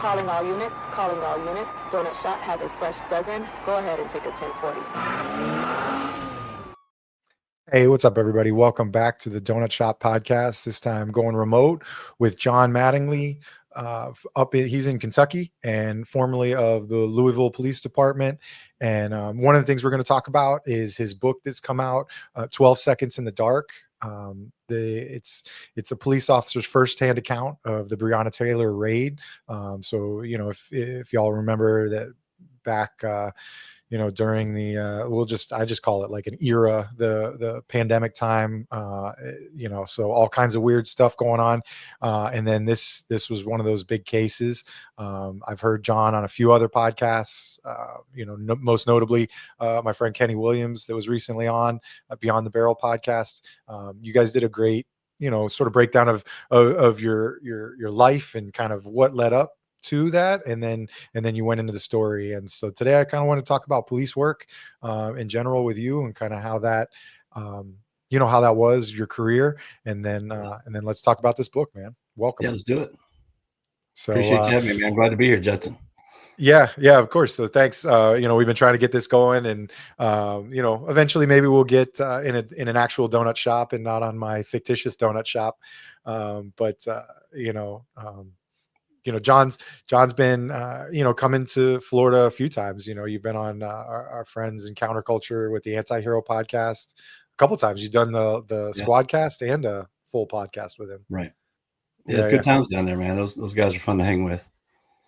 Calling all units, calling all units. Donut Shop has a fresh dozen. Go ahead and take a 1040. Hey, what's up, everybody? Welcome back to the Donut Shop podcast. This time going remote with John Mattingly. He's in Kentucky and formerly of the Louisville Police Department. And one of the things we're going to talk about is his book that's come out, 12 Seconds in the Dark. It's a police officer's firsthand account of the Breonna Taylor raid. So, you know, if y'all remember that back, during the I just call it like an era, the pandemic time, so all kinds of weird stuff going on. And then this was one of those big cases. I've heard John on a few other podcasts, most notably my friend Kenny Williams that was recently on Beyond the Barrel podcast. You guys did a great, sort of breakdown of your life and kind of what led up to that, and then you went into the story. And so today I kind of want to talk about police work in general with you, and kind of how that how that was your career, and then let's talk about this book, man. Welcome. Yeah, let's do it. So appreciate you having me, man. I'm glad to be here, Justin. Yeah, of course. So thanks. We've been trying to get this going, and eventually maybe we'll get in an actual donut shop and not on my fictitious donut shop. John's been, coming to Florida a few times. You've been on our friends in Counterculture with the Anti-Hero podcast a couple times. You've done the Squadcast and a full podcast with him. Right. Yeah, it's good times down there, man. Those guys are fun to hang with.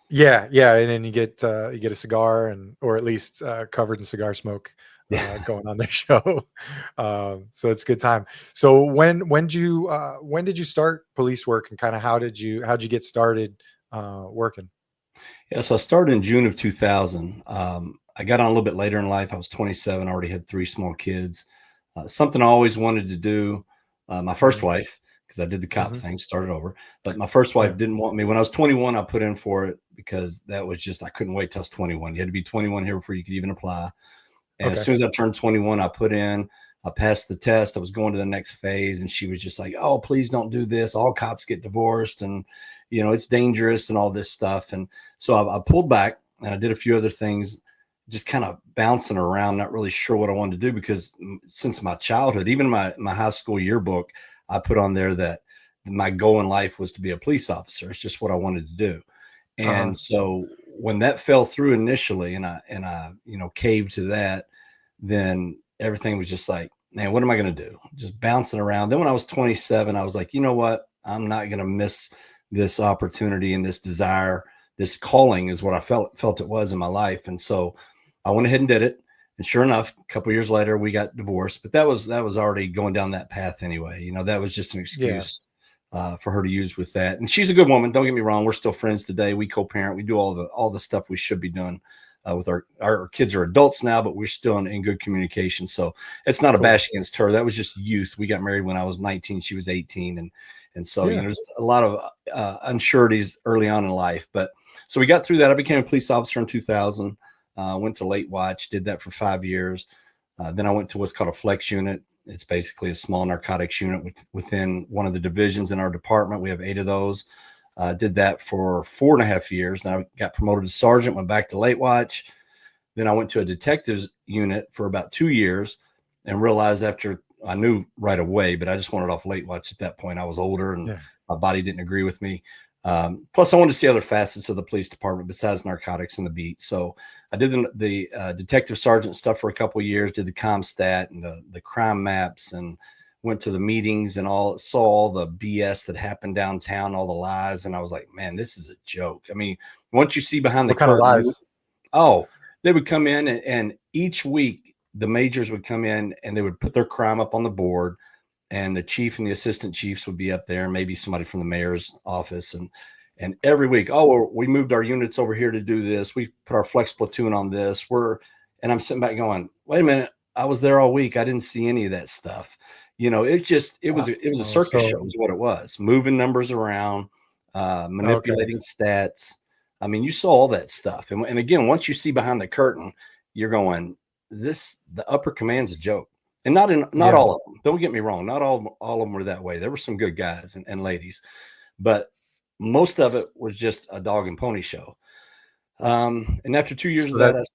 Yeah. And then you get a cigar, or at least covered in cigar smoke going on their show. So it's a good time. So when did you start police work, and kind of how'd you get started working? Yeah, so I started in June of 2000. I got on a little bit later in life. I was 27. I already had 3 small kids. Something I always wanted to do. My first wife, because I did the cop thing, started over. But my first wife didn't want me. When I was 21, I put in for it because that was just, I couldn't wait till I was 21. You had to be 21 here before you could even apply. And as soon as I turned 21, I put in. I passed the test. I was going to the next phase, and she was just like, "Oh, please don't do this. All cops get divorced, and it's dangerous and all this stuff." And so I pulled back, and I did a few other things, just kind of bouncing around, not really sure what I wanted to do, because since my childhood, even my high school yearbook, I put on there that my goal in life was to be a police officer. It's just what I wanted to do. And so when that fell through initially, and I caved to that, then everything was just like, man, what am I going to do? Just bouncing around. Then when I was 27, I was like, you know what? I'm not going to miss this opportunity and this desire. This calling is what I felt it was in my life. And so I went ahead and did it. And sure enough, a couple of years later, we got divorced. But that was already going down that path anyway. That was just an excuse for her to use with that. And she's a good woman. Don't get me wrong. We're still friends today. We co-parent. We do all the stuff we should be doing. With our kids are adults now, but we're still in good communication. So it's not a bash against her. That was just youth. We got married when I was 19. She was 18. And so, there's a lot of unsureties early on in life. But so we got through that. I became a police officer in 2000. Went to Late Watch, did that for 5 years. Then I went to what's called a flex unit. It's basically a small narcotics unit within one of the divisions in our department. We have 8 of those. Did that for 4.5 years. Then I got promoted to sergeant, went back to Late Watch. Then I went to a detectives unit for about 2 years, and realized I knew right away, but I just wanted off Late Watch at that point. I was older, and my body didn't agree with me. Plus I wanted to see other facets of the police department besides narcotics and the beat. So I did the detective sergeant stuff for a couple of years, did the ComStat and the crime maps, and went to the meetings and saw all the BS that happened downtown, all the lies. And I was like, man, this is a joke. I mean, once you see behind the curtain, kind of lies? They would come in, and each week the majors would come in and they would put their crime up on the board, and the chief and the assistant chiefs would be up there, maybe somebody from the mayor's office. And every week, we moved our units over here to do this. We put our flex platoon on this. And I'm sitting back going, wait a minute, I was there all week. I didn't see any of that stuff. It was a circus show is what it was. Moving numbers around, manipulating stats. I mean, you saw all that stuff. And again, once you see behind the curtain, you're going, the upper command's a joke. And not all of them. Don't get me wrong. Not all of them were that way. There were some good guys and ladies. But most of it was just a dog and pony show. And after 2 years So of that that,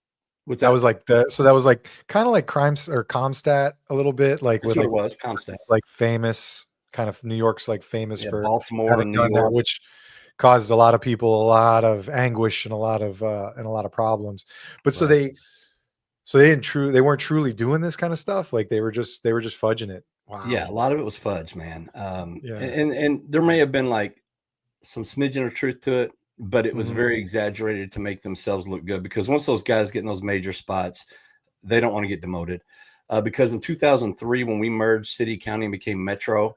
what's that that? was like the so that was like kind of like crimes or Comstat a little bit, like That's with what it was, Comstat. like famous kind of New York's like famous Yeah, for Baltimore having and New done that, York. which caused a lot of people a lot of anguish and a lot of problems. But Right. so they weren't truly doing this kind of stuff. Like they were just fudging it. Yeah, Wow. a lot of it was fudge, man. Yeah. And there may have been like some smidgen of truth to it, but it was Mhm. very exaggerated to make themselves look good, because once those guys get in those major spots, they don't want to get demoted. Because in 2003, when we merged city, county, and became metro,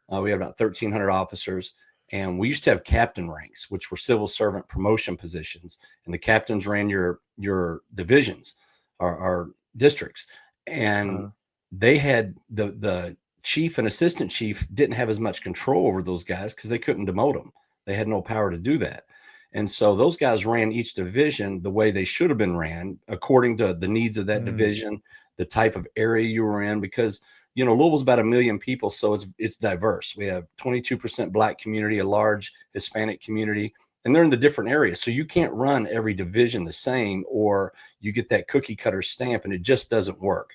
we had about 1,300 officers, and we used to have captain ranks, which were civil servant promotion positions, and the captains ran your divisions, our districts, and Uh, they had the chief and assistant chief didn't have as much control over those guys because they couldn't demote them. They had no power to do that. And so those guys ran each division the way they should have been ran, according to the needs of that mm, division, the type of area you were in, because Louisville's about 1 million people, so it's diverse. We have 22% Black community, a large Hispanic community, and they're in the different areas. So you can't run every division the same, or you get that cookie cutter stamp, and it just doesn't work.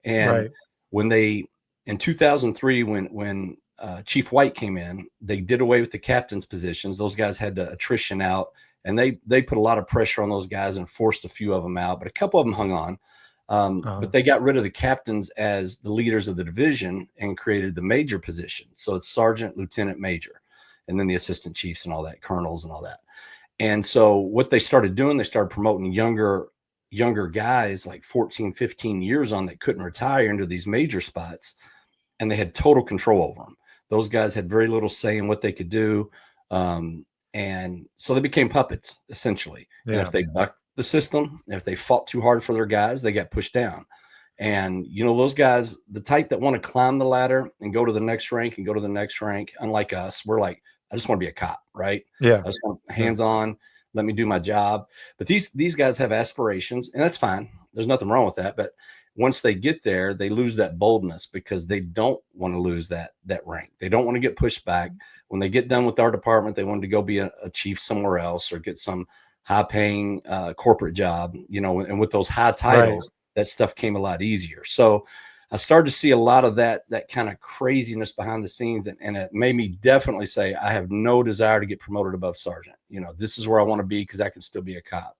And right. when they in 2003, when Chief White came in, they did away with the captain's positions. Those guys had to attrition out, and they put a lot of pressure on those guys and forced a few of them out, but a couple of them hung on. But they got rid of the captains as the leaders of the division and created the major position. So it's sergeant, lieutenant, major, and then the assistant chiefs and all that, colonels and all that. And so what they started doing, they started promoting younger guys like 14, 15 years on that couldn't retire into these major spots, and they had total control over them. Those guys had very little say in what they could do. And so they became puppets, essentially. And if Yeah. they bucked the system, if they fought too hard for their guys, they got pushed down. And, those guys, the type that want to climb the ladder and go to the next rank and go to the next rank, unlike us, we're like, I just want to be a cop, right? Yeah. I just want Yeah. hands on, let me do my job. But these guys have aspirations, and that's fine. There's nothing wrong with that. But once they get there, they lose that boldness because they don't want to lose that rank. They don't want to get pushed back. When they get done with our department, they want to go be a chief somewhere else or get some high paying corporate job, and with those high Right. titles, that stuff came a lot easier. So I started to see a lot of that kind of craziness behind the scenes. And it made me definitely say, I have no desire to get promoted above sergeant. This is where I want to be because I can still be a cop.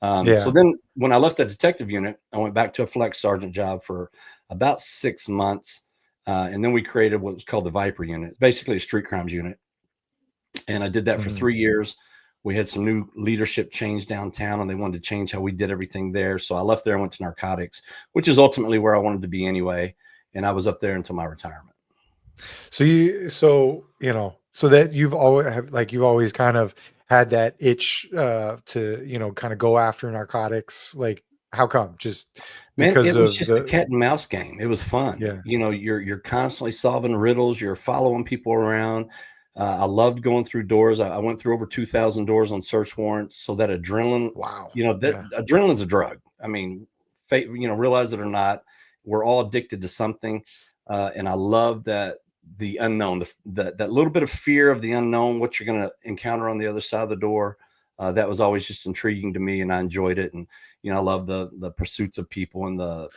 So Yeah. then when I left the detective unit, I went back to a flex sergeant job for about 6 months. And then we created what was called the Viper unit, basically a street crimes unit. And I did that for Mhm. 3 years. We had some new leadership change downtown, and they wanted to change how we did everything there. So I left there and went to narcotics, which is ultimately where I wanted to be anyway. And I was up there until my retirement. So that you've always kind of had that itch to, kind of go after narcotics. Like, how come? Just Man, because it was of just a the cat and mouse game. It was fun. yeah. You're constantly solving riddles. You're following people around. I loved going through doors. I went through over 2,000 doors on search warrants. So that adrenaline, Wow. that Yeah. adrenaline's a drug. I mean, realize it or not, we're all addicted to something. And I love that the unknown, that little bit of fear of the unknown, what you're going to encounter on the other side of the door. That was always just intriguing to me, and I enjoyed it. And I love the pursuits of people and the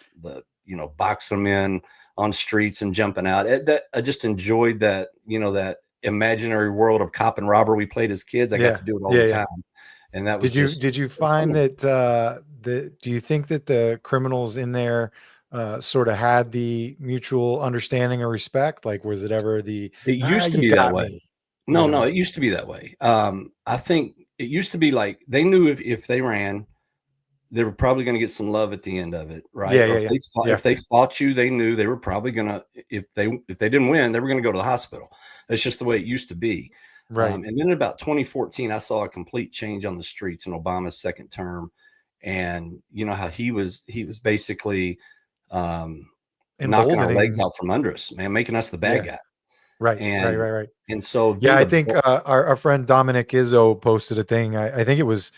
box them in on streets and jumping out. That I just enjoyed that that imaginary world of cop and robber we played as kids. I got Yeah. to do it all Yeah. the Yeah. time, and that was just Did you it was find fun. that do you think that the criminals in there sort of had the mutual understanding or respect? Like, was it ever the It used to you be that got way. me, No, it used to be that way. I think it used to be like they knew if they ran, they were probably going to get some love at the end of it, right? Yeah. Or Yeah. Yeah. Yeah. if they fought you, they knew they were probably going to if they didn't win, they were going to go to the hospital. That's just the way it used to be. Right. And then in about 2014, I saw a complete change on the streets in Obama's second term, and how he was basically um, knocking our legs Emboldening. out from under us, man, making us the bad Yeah. guy. Right. Right. And Right. Right. and so Yeah, then I think our friend Dominic Izzo posted a thing. I think it was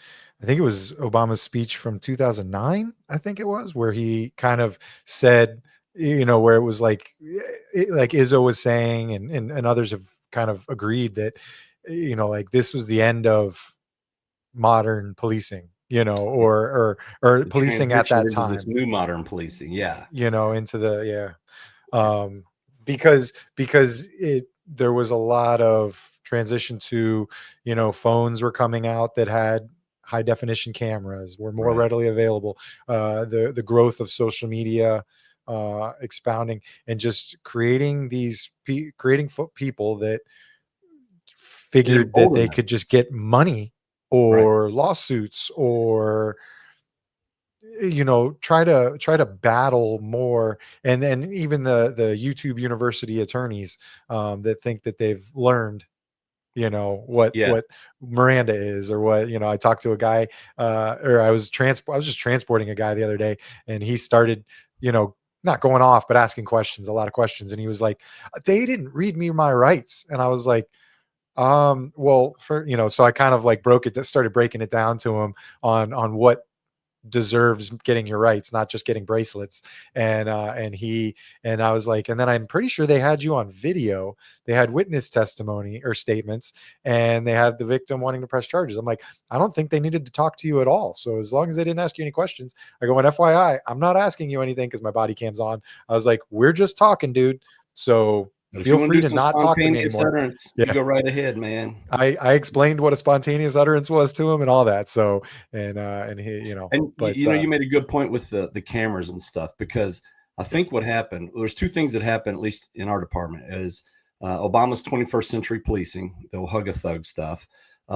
Obama's speech from 2009. I think it was where he kind of said, where it was like, like Izzo was saying, and others have kind of agreed that like this was the end of modern policing, or The policing at transition that into this time, new modern policing. Yeah. into the, because there was a lot of transition to, phones were coming out that had high definition cameras, were more Right. readily available. The growth of social media, expounding and just creating people that It figured that emboldened they them. could just get money Right. or lawsuits or try to battle more. And then even the YouTube university attorneys, that think that they've learned, Yeah. what Miranda is, or what, I talked to a guy, or I was just transporting a guy the other day, and he started, not going off, but asking questions, a lot of questions. And he was like, they didn't read me my rights. And I was like, well, so I kind of like started breaking it down to him on what deserves getting your rights, not just getting bracelets. And I was like, and then I'm pretty sure they had you on video. They had witness testimony or statements, and they had the victim wanting to press charges. I'm like, I don't think they needed to talk to you at all. So as long as they didn't ask you any questions, I go, and FYI, I'm not asking you anything because my body cam's on. I was like, we're just talking, dude. So But if you feel want to free do to some not talk to me spontaneous anymore. utterance, you Yeah. go right ahead, man. I explained what a spontaneous utterance was to him and all that. So, and he, And but you made a good point with the cameras and stuff, because I think what happened, there's two things that happened, at least in our department, is Obama's 21st century policing, the hug a thug stuff.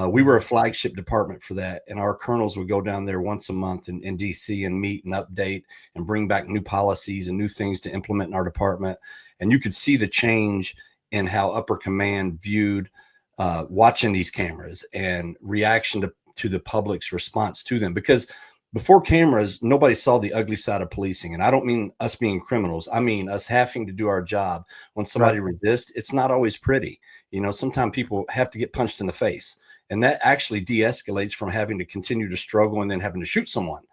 We were a flagship department for that, and our colonels would go down there once a month in DC and meet and update and bring back new policies and new things to implement in our department. And you could see the change in how upper command viewed watching these cameras and reaction to the public's response to them. Because before cameras, nobody saw the ugly side of policing. And I don't mean us being criminals. I mean us having to do our job. When somebody resists, it's not always pretty. Sometimes people have to get punched in the face. And that actually de-escalates from having to continue to struggle and then having to shoot someone.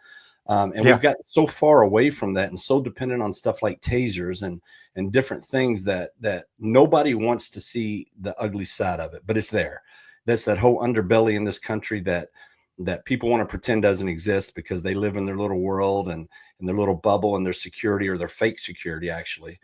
And we've got so far away from that and so dependent on stuff like tasers and different things that nobody wants to see the ugly side of it, but it's there. That's that whole underbelly in this country that people want to pretend doesn't exist because they live in their little world and in their little bubble and their security, or their fake security actually.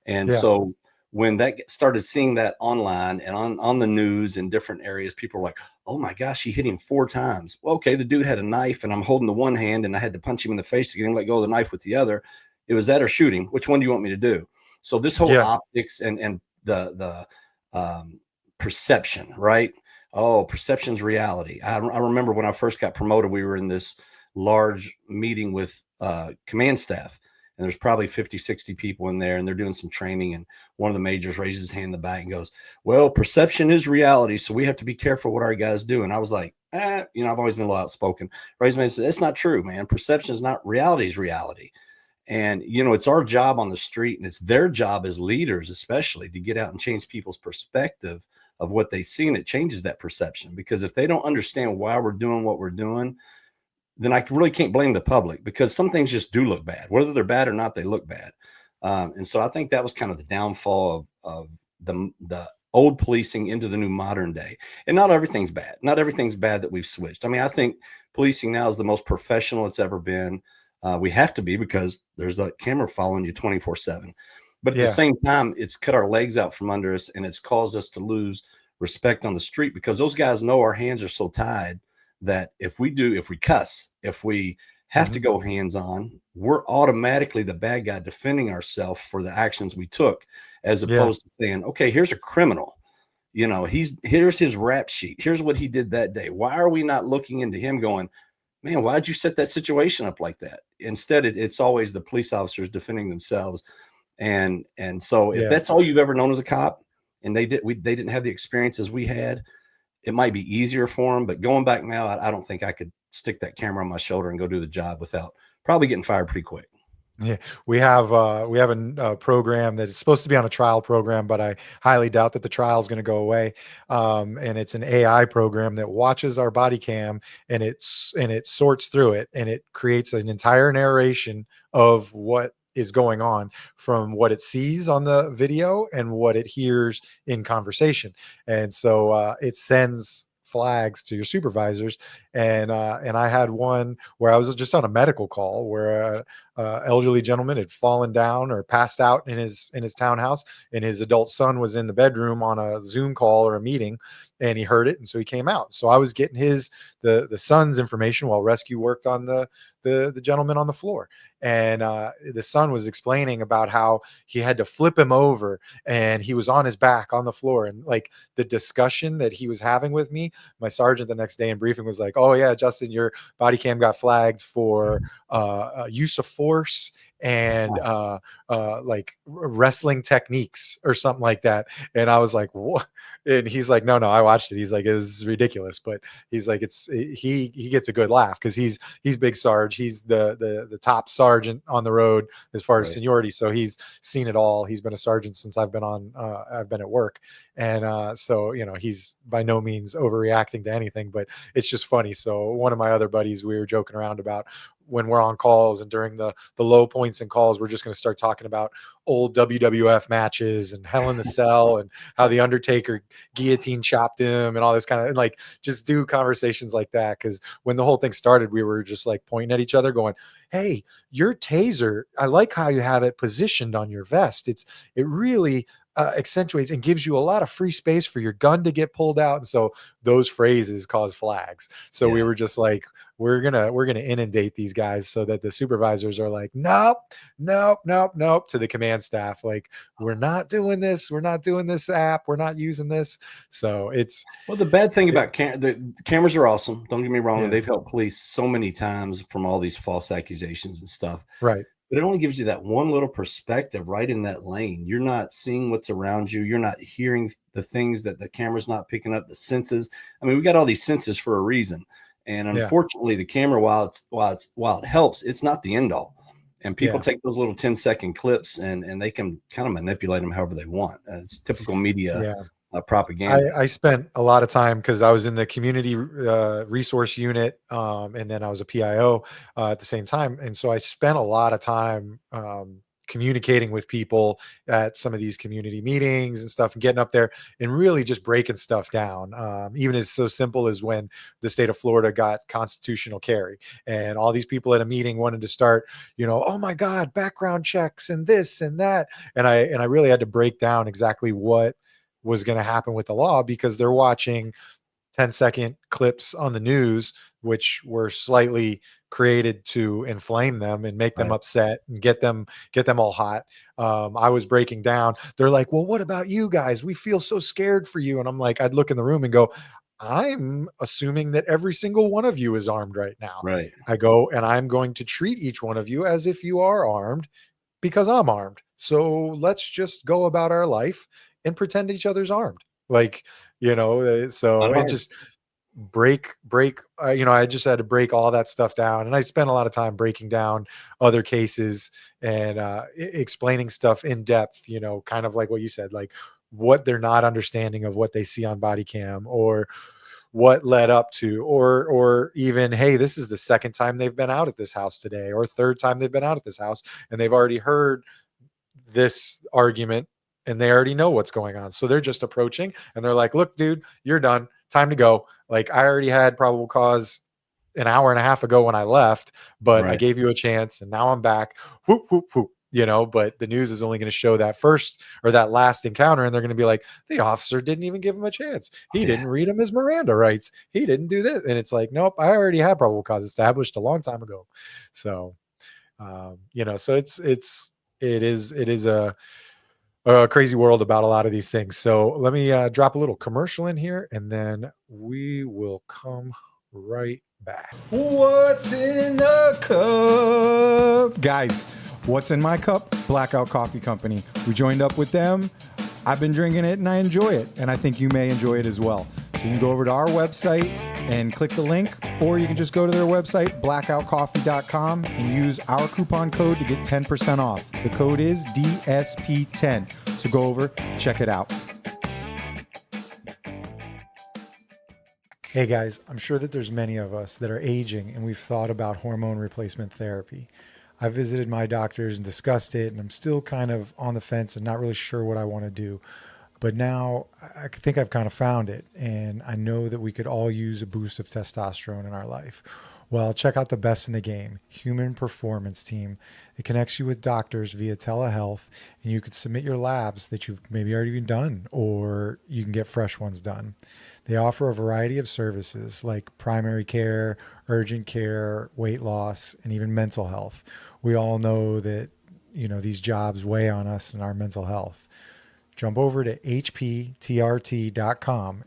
And so when that started seeing that online and on the news in different areas, people were like, oh my gosh, he hit him 4 times. Well, okay, the dude had a knife and I'm holding the one hand and I had to punch him in the face to get him to let go of the knife with the other. It was that or shooting. Which one do you want me to do? So this whole optics and the perception, right? Oh, perception's reality. I remember when I first got promoted, we were in this large meeting with command staff. And there's probably 50, 60 people in there, and they're doing some training. And one of the majors raises his hand in the back and goes, well, perception is reality, so we have to be careful what our guys do. And I was like, I've always been a little outspoken. Raised my hand and said, it's not true, man. Perception is not reality, is reality. And, it's our job on the street, and it's their job as leaders, especially, to get out and change people's perspective of what they see. And it changes that perception, because if they don't understand why we're doing what we're doing, then I really can't blame the public, because some things just do look bad. Whether they're bad or not, they look bad. And so I think that was kind of the downfall of the old policing into the new modern day. And not everything's bad. Not everything's bad that we've switched. I mean, I think policing now is the most professional it's ever been. We have to be, because there's a camera following you 24/7. But at the same time, it's cut our legs out from under us, and it's caused us to lose respect on the street, because those guys know our hands are so tied that if we cuss, if we have to go hands on, we're automatically the bad guy defending ourselves for the actions we took, as opposed to saying, okay, here's a criminal, here's his rap sheet. Here's what he did that day. Why are we not looking into him going, man, why'd you set that situation up like that? Instead, it's always the police officers defending themselves. And so if that's all you've ever known as a cop, and they didn't have the experiences we had, it might be easier for them. But going back now, I don't think I could stick that camera on my shoulder and go do the job without probably getting fired pretty quick. Yeah, we have a program that is supposed to be on a trial program, but I highly doubt that the trial is going to go away. And it's an AI program that watches our body cam, and it sorts through it, and it creates an entire narration of what is going on from what it sees on the video and what it hears in conversation. And so it sends flags to your supervisors. And I had one where I was just on a medical call where elderly gentleman had fallen down or passed out in his townhouse, and his adult son was in the bedroom on a Zoom call or a meeting, and he heard it, and so he came out. So I was getting the son's information while rescue worked on the gentleman on the floor. And the son was explaining about how he had to flip him over and he was on his back on the floor. And like the discussion that he was having with me, my sergeant the next day in briefing was like, "Oh yeah, Justin, your body cam got flagged for use of force and like wrestling techniques or something like that." And I was like, "What?" And he's like, no, I watched it. He's like, "It's ridiculous." But he's like, he gets a good laugh because he's big Sarge. He's the top sergeant on the road as far as seniority. So he's seen it all. He's been a sergeant since I've been at work. And so, he's by no means overreacting to anything, but it's just funny. So one of my other buddies, we were joking around about when we're on calls and during the low points in calls, we're just going to start talking about old WWF matches and Hell in the Cell and how the Undertaker guillotine chopped him and all this kind of, and like just do conversations like that. Because when the whole thing started, we were just like pointing at each other going, "Hey, your taser, I like how you have it positioned on your vest. It really accentuates and gives you a lot of free space for your gun to get pulled out." And so those phrases cause flags. So we were just like, we're gonna inundate these guys so that the supervisors are like, nope to the command staff, like, "We're not doing this. We're not doing this app. We're not using this." So it's, well, the bad thing about the cameras are awesome. Don't get me wrong. Yeah. They've helped police so many times from all these false accusations and stuff. right. But it only gives you that one little perspective right in that lane. You're not seeing what's around you. You're not hearing the things that the camera's not picking up, the senses. I mean, we got all these senses for a reason. And unfortunately, the camera, while it helps, it's not the end all. And people take those little 10-second clips and they can kind of manipulate them however they want. It's typical media propaganda. I spent a lot of time because I was in the community resource unit, and then I was a PIO at the same time. And so I spent a lot of time communicating with people at some of these community meetings and stuff, and getting up there and really just breaking stuff down. Even as so simple as when the state of Florida got constitutional carry and all these people at a meeting wanted to start, "Oh my God, background checks and this and that." And I really had to break down exactly what was going to happen with the law, because they're watching 10-second clips on the news, which were slightly created to inflame them and make them upset and get them all hot. I was breaking down. They're like, "Well, what about you guys? We feel so scared for you." And I'm like, I'd look in the room and go, "I'm assuming that every single one of you is armed right now." Right. I go, "And I'm going to treat each one of you as if you are armed because I'm armed. So let's just go about our life and pretend each other's armed." Like, so and just break, I just had to break all that stuff down. And I spent a lot of time breaking down other cases and explaining stuff in depth, kind of like what you said, like what they're not understanding of what they see on body cam, or what led up to, or even, "Hey, this is the second time they've been out at this house today, or third time they've been out at this house, and they've already heard this argument and they already know what's going on. So they're just approaching and they're like, 'Look, dude, you're done. Time to go. Like, I already had probable cause an hour and a half ago when I left, but I gave you a chance and now I'm back." Whoop, whoop, whoop. But the news is only going to show that first or that last encounter. And they're going to be like, "The officer didn't even give him a chance. He didn't read him his Miranda rights. He didn't do this." And it's like, nope, I already had probable cause established a long time ago. So, so it is a crazy world about a lot of these things. So let me drop a little commercial in here and then we will come right back. What's in the cup? Guys, what's in my cup? Blackout Coffee Company. We joined up with them. I've been drinking it and I enjoy it. And I think you may enjoy it as well. So you can go over to our website and click the link, or you can just go to their website, blackoutcoffee.com, and use our coupon code to get 10% off. The code is DSP10. So go over, check it out. Hey guys, I'm sure that there's many of us that are aging and we've thought about hormone replacement therapy. I visited my doctors and discussed it, and I'm still kind of on the fence and not really sure what I want to do. But now I think I've kind of found it, and I know that we could all use a boost of testosterone in our life. Well, check out the best in the game, Human Performance Team. It connects you with doctors via telehealth, and you can submit your labs that you've maybe already been done, or you can get fresh ones done. They offer a variety of services like primary care, urgent care, weight loss, and even mental health. We all know that, these jobs weigh on us and our mental health. Jump over to hptrt.com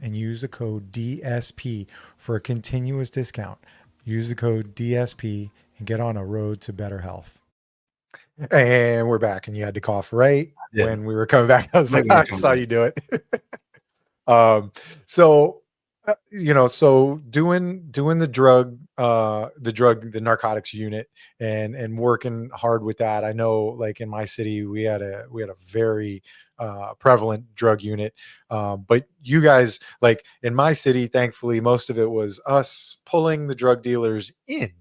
and use the code DSP for a continuous discount. Use the code DSP and get on a road to better health. And we're back, and you had to cough right when we were coming back. I saw you do it. So doing the narcotics unit and working hard with that. I know, like in my city, we had a very prevalent drug unit. But you guys, like in my city, thankfully, most of it was us pulling the drug dealers in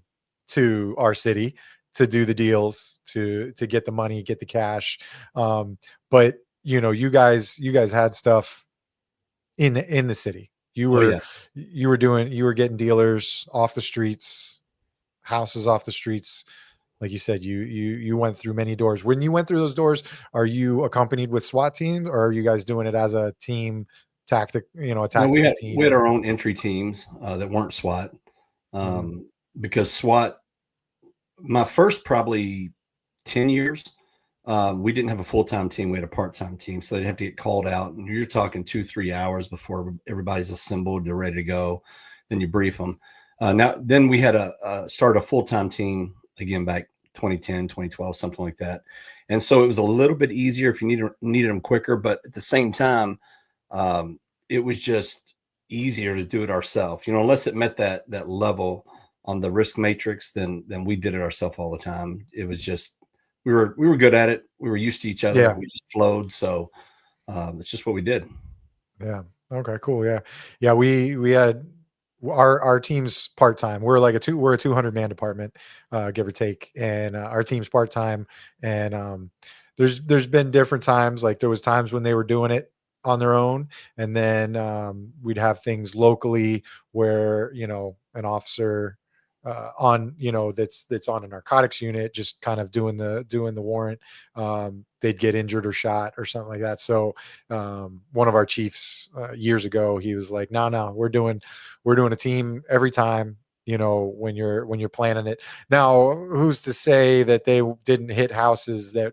to our city to do the deals, to get the money, get the cash. But you guys had stuff in the city. You were getting dealers off the streets, houses off the streets. Like you said, you went through many doors. When you went through those doors, are you accompanied with SWAT teams, or are you guys doing it as a team tactic? A tactical team. We had our own entry teams that weren't SWAT, because SWAT. My first probably 10 years, we didn't have a full-time team. We had a part-time team, so they'd have to get called out, and you're talking 2-3 hours before everybody's assembled, they're ready to go. Then you brief them. Then we had start a full-time team again back 2010, 2012, something like that. And so it was a little bit easier if you needed them quicker, but at the same time, it was just easier to do it ourselves. Unless it met that level on the risk matrix, then we did it ourselves all the time. It was just we were good at it. We were used to each other. Yeah. We just flowed. So it's just what we did. Yeah. Okay, cool. Yeah. Yeah. We had our team's part-time. We're a 200-man department, give or take. And our team's part-time. And there's been different times. Like there was times when they were doing it on their own. And then we'd have things locally where, an officer that's on a narcotics unit, just kind of doing the warrant. They'd get injured or shot or something like that. So one of our chiefs years ago, he was like, no, we're doing a team every time, when you're planning it. Now, who's to say that they didn't hit houses that,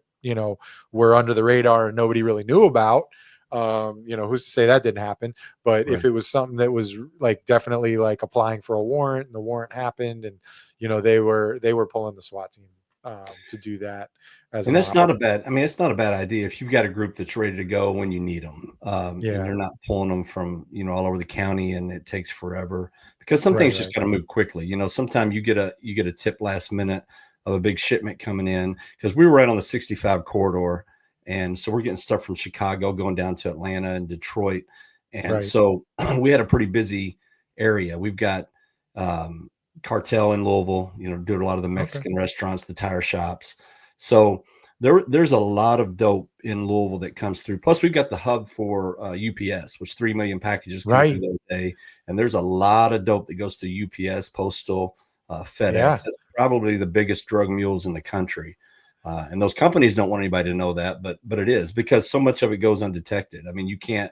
were under the radar and nobody really knew about? Who's to say that didn't happen? But if it was something that was like definitely like applying for a warrant and the warrant happened, and they were pulling the SWAT team to do that. And that's not a bad. I mean, it's not a bad idea if you've got a group that's ready to go when you need them. And you're not pulling them from all over the county, and it takes forever because some things just got to move quickly. Sometimes you get a tip last minute of a big shipment coming in, because we were right on the 65 corridor. And so we're getting stuff from Chicago going down to Atlanta and Detroit. And so we had a pretty busy area. We've got cartel in Louisville, doing a lot of the Mexican restaurants, the tire shops. So there's a lot of dope in Louisville that comes through. Plus we've got the hub for UPS, which 3 million packages come through that day. And there's a lot of dope that goes to UPS, Postal, FedEx. Yeah. That's probably the biggest drug mules in the country. And those companies don't want anybody to know that, but it is, because so much of it goes undetected. I mean, you can't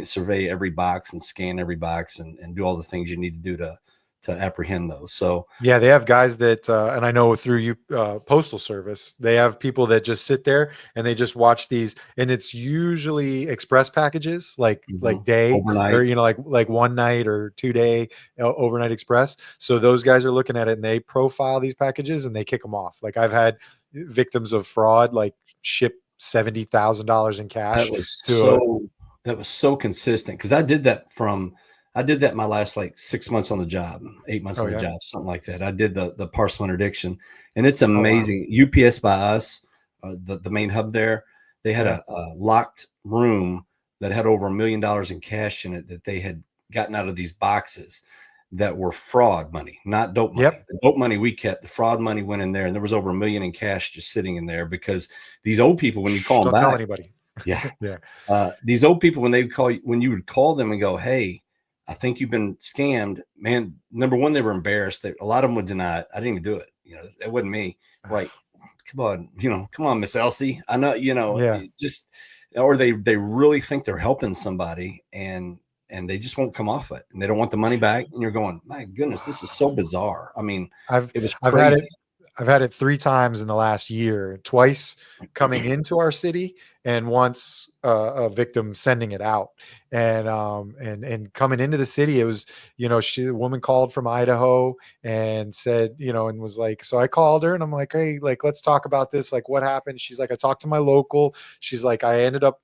survey every box and scan every box and do all the things you need to do to apprehend those. So yeah, they have guys that, and I know through Postal Service, they have people that just sit there and they just watch these, and it's usually express packages, like day overnight, or like 1 night or 2 day overnight express. So those guys are looking at it and they profile these packages and they kick them off. Like I've had victims of fraud like ship $70,000 in cash. That was so consistent, because I did that my last like 6 months on the job, 8 months on the job, something like that. I did the parcel interdiction, and it's amazing. Oh, wow. UPS by us, the main hub there, they had a locked room that had over $1 million in cash in it that they had gotten out of these boxes. that were fraud money, not dope money. Yep. The dope money we kept, the fraud money went in there, and there was over $1 million in cash just sitting in there because these old people, when you call them Don't tell back, anybody. yeah, Yeah. these old people, when they call you, when you would call them and go, "Hey, I think you've been scammed," man. Number one, they were embarrassed. A lot of them would deny it. I didn't even do it. That wasn't me. Right? Come on, come on, Miss Elsie. I know, Yeah. just, or they really think they're helping somebody, and they just won't come off it, and they don't want the money back. And you're going, my goodness, this is so bizarre. I mean, it was I've crazy. had it 3 times in the last year, twice coming into our city and once a victim sending it out. And coming into the city, it was, a woman called from Idaho and said, and was like, so I called her and I'm like, hey, like, let's talk about this. Like, what happened? She's like, I talked to my local. She's like, I ended up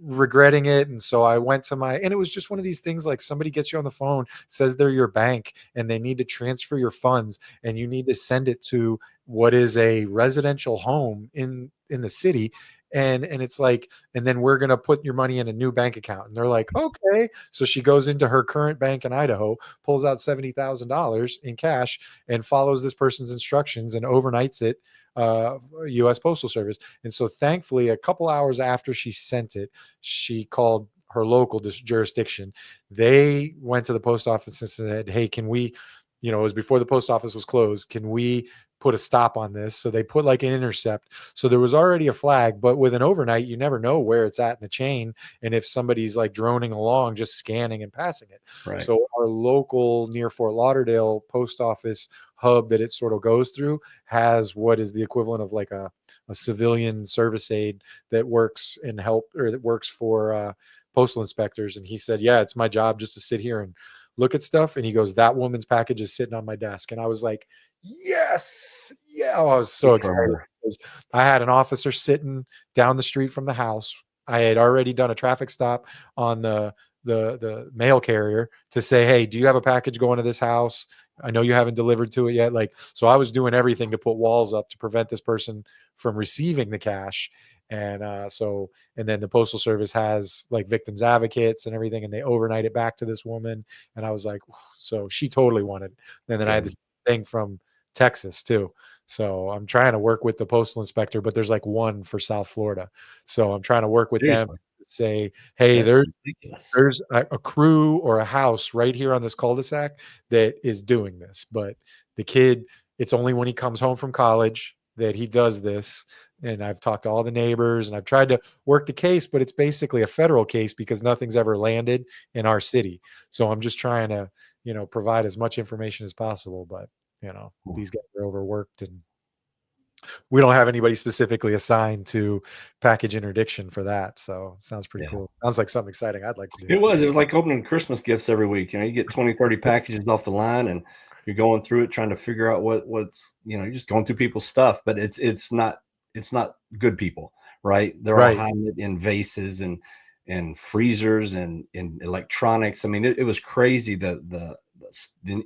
regretting it, and so I went to and it was just one of these things, like somebody gets you on the phone, says they're your bank and they need to transfer your funds, and you need to send it to what is a residential home in the city, and it's like, and then we're going to put your money in a new bank account. And they're like, okay. So she goes into her current bank in Idaho, pulls out $70,000 in cash, and follows this person's instructions and overnights it, U.S. Postal Service. And so thankfully, a couple hours after she sent it, she called her local jurisdiction. They went to the post office and said, hey, can we, it was before the post office was closed, can we put a stop on this? So they put like an intercept. So there was already a flag, but with an overnight, you never know where it's at in the chain. And if somebody's like droning along, just scanning and passing it. Right. So our local near Fort Lauderdale post office hub that it sort of goes through has what is the equivalent of like a civilian service aide that works and that works for postal inspectors. And he said, yeah, it's my job just to sit here and look at stuff. And he goes, that woman's package is sitting on my desk. And I was like, yes. Yeah. I was so excited because I had an officer sitting down the street from the house. I had already done a traffic stop on the mail carrier to say, hey, do you have a package going to this house? I know you haven't delivered to it yet. Like, so I was doing everything to put walls up to prevent this person from receiving the cash. And and then the Postal Service has like victims advocates and everything, and they overnight it back to this woman. And I was like, so she totally wanted it. And then I had this thing from Texas too. So I'm trying to work with the postal inspector, but there's like one for South Florida. So I'm trying to work with them to say, hey, there's a crew or a house right here on this cul-de-sac that is doing this. But the kid, it's only when he comes home from college that he does this. And I've talked to all the neighbors and I've tried to work the case, but it's basically a federal case because nothing's ever landed in our city. So I'm just trying to, provide as much information as possible. But, these guys are overworked and we don't have anybody specifically assigned to package interdiction for that. So it sounds pretty cool. Sounds like something exciting I'd like to do. It was like opening Christmas gifts every week. You get 20, 30 packages off the line and you're going through it, trying to figure out what's, you're just going through people's stuff, but it's not good people, right? They're all hiding it in vases and freezers and in electronics. I mean, it was crazy the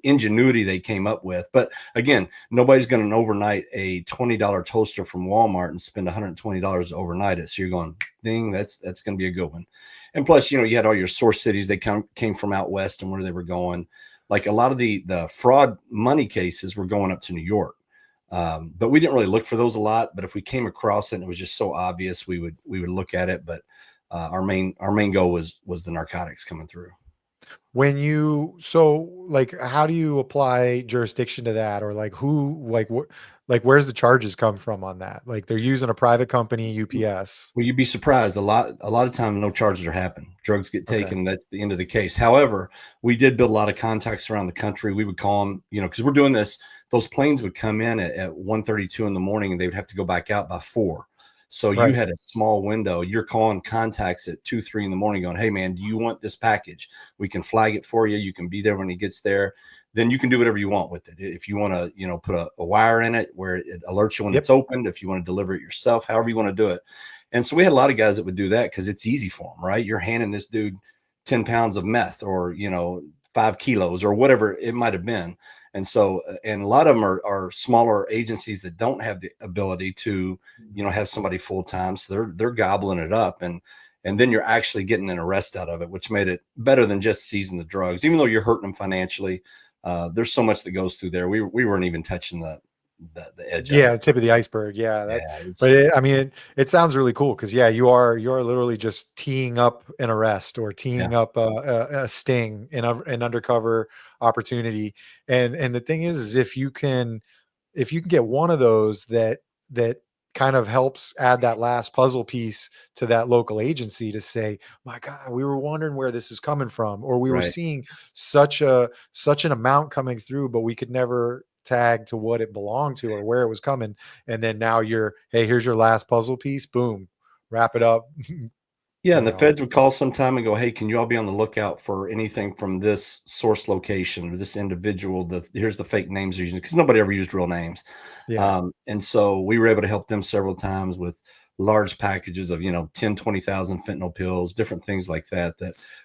ingenuity they came up with. But again, nobody's going to overnight a $20 toaster from Walmart and spend $120 to overnight it. So you're going, ding, that's going to be a good one. And plus, you had all your source cities. They came from out west and where they were going. Like a lot of the fraud money cases were going up to New York. But we didn't really look for those a lot. But if we came across it and it was just so obvious, we would look at it. But our main goal was the narcotics coming through. When how do you apply jurisdiction to that? Or where's the charges come from on that? Like they're using a private company, UPS. Well, you'd be surprised. A lot of time, no charges are happening. Drugs get taken. Okay. That's the end of the case. However, we did build a lot of contacts around the country. We would call them, because we're doing this. Those planes would come in at 1:32 in the morning and they would have to go back out by 4. So you had a small window. You're calling contacts at 2, 3 in the morning going, hey, man, do you want this package? We can flag it for you. You can be there when it gets there. Then you can do whatever you want with it. If you want to, put a wire in it where it alerts you when it's opened, if you want to deliver it yourself, however you want to do it. And so we had a lot of guys that would do that because it's easy for them, right? You're handing this dude 10 pounds of meth or, 5 kilos or whatever it might have been. And so, and a lot of them are smaller agencies that don't have the ability to, have somebody full time. So they're gobbling it up, and then you're actually getting an arrest out of it, which made it better than just seizing the drugs, even though you're hurting them financially. There's so much that goes through there. We weren't even touching the edge of Yeah, it. the tip of the iceberg. Yeah, Yeah, but I mean, it sounds really cool because yeah, you're literally just teeing up an arrest or teeing up a sting in an undercover opportunity. And the thing is if you can get one of those that kind of helps add that last puzzle piece to that local agency to say, my God, we were wondering where this is coming from, or we were right. seeing such an amount coming through, but we could never tag to what it belonged to or where it was coming. And then now hey, here's your last puzzle piece. Boom, wrap it up. Yeah, You and the know, feds would call sometime and go, "Hey, can you all be on the lookout for anything from this source location or this individual? Here's the fake names they're using," because nobody ever used real names. yeah, And so we were able to help them several times with large packages of 10, 20,000 fentanyl pills, different things like that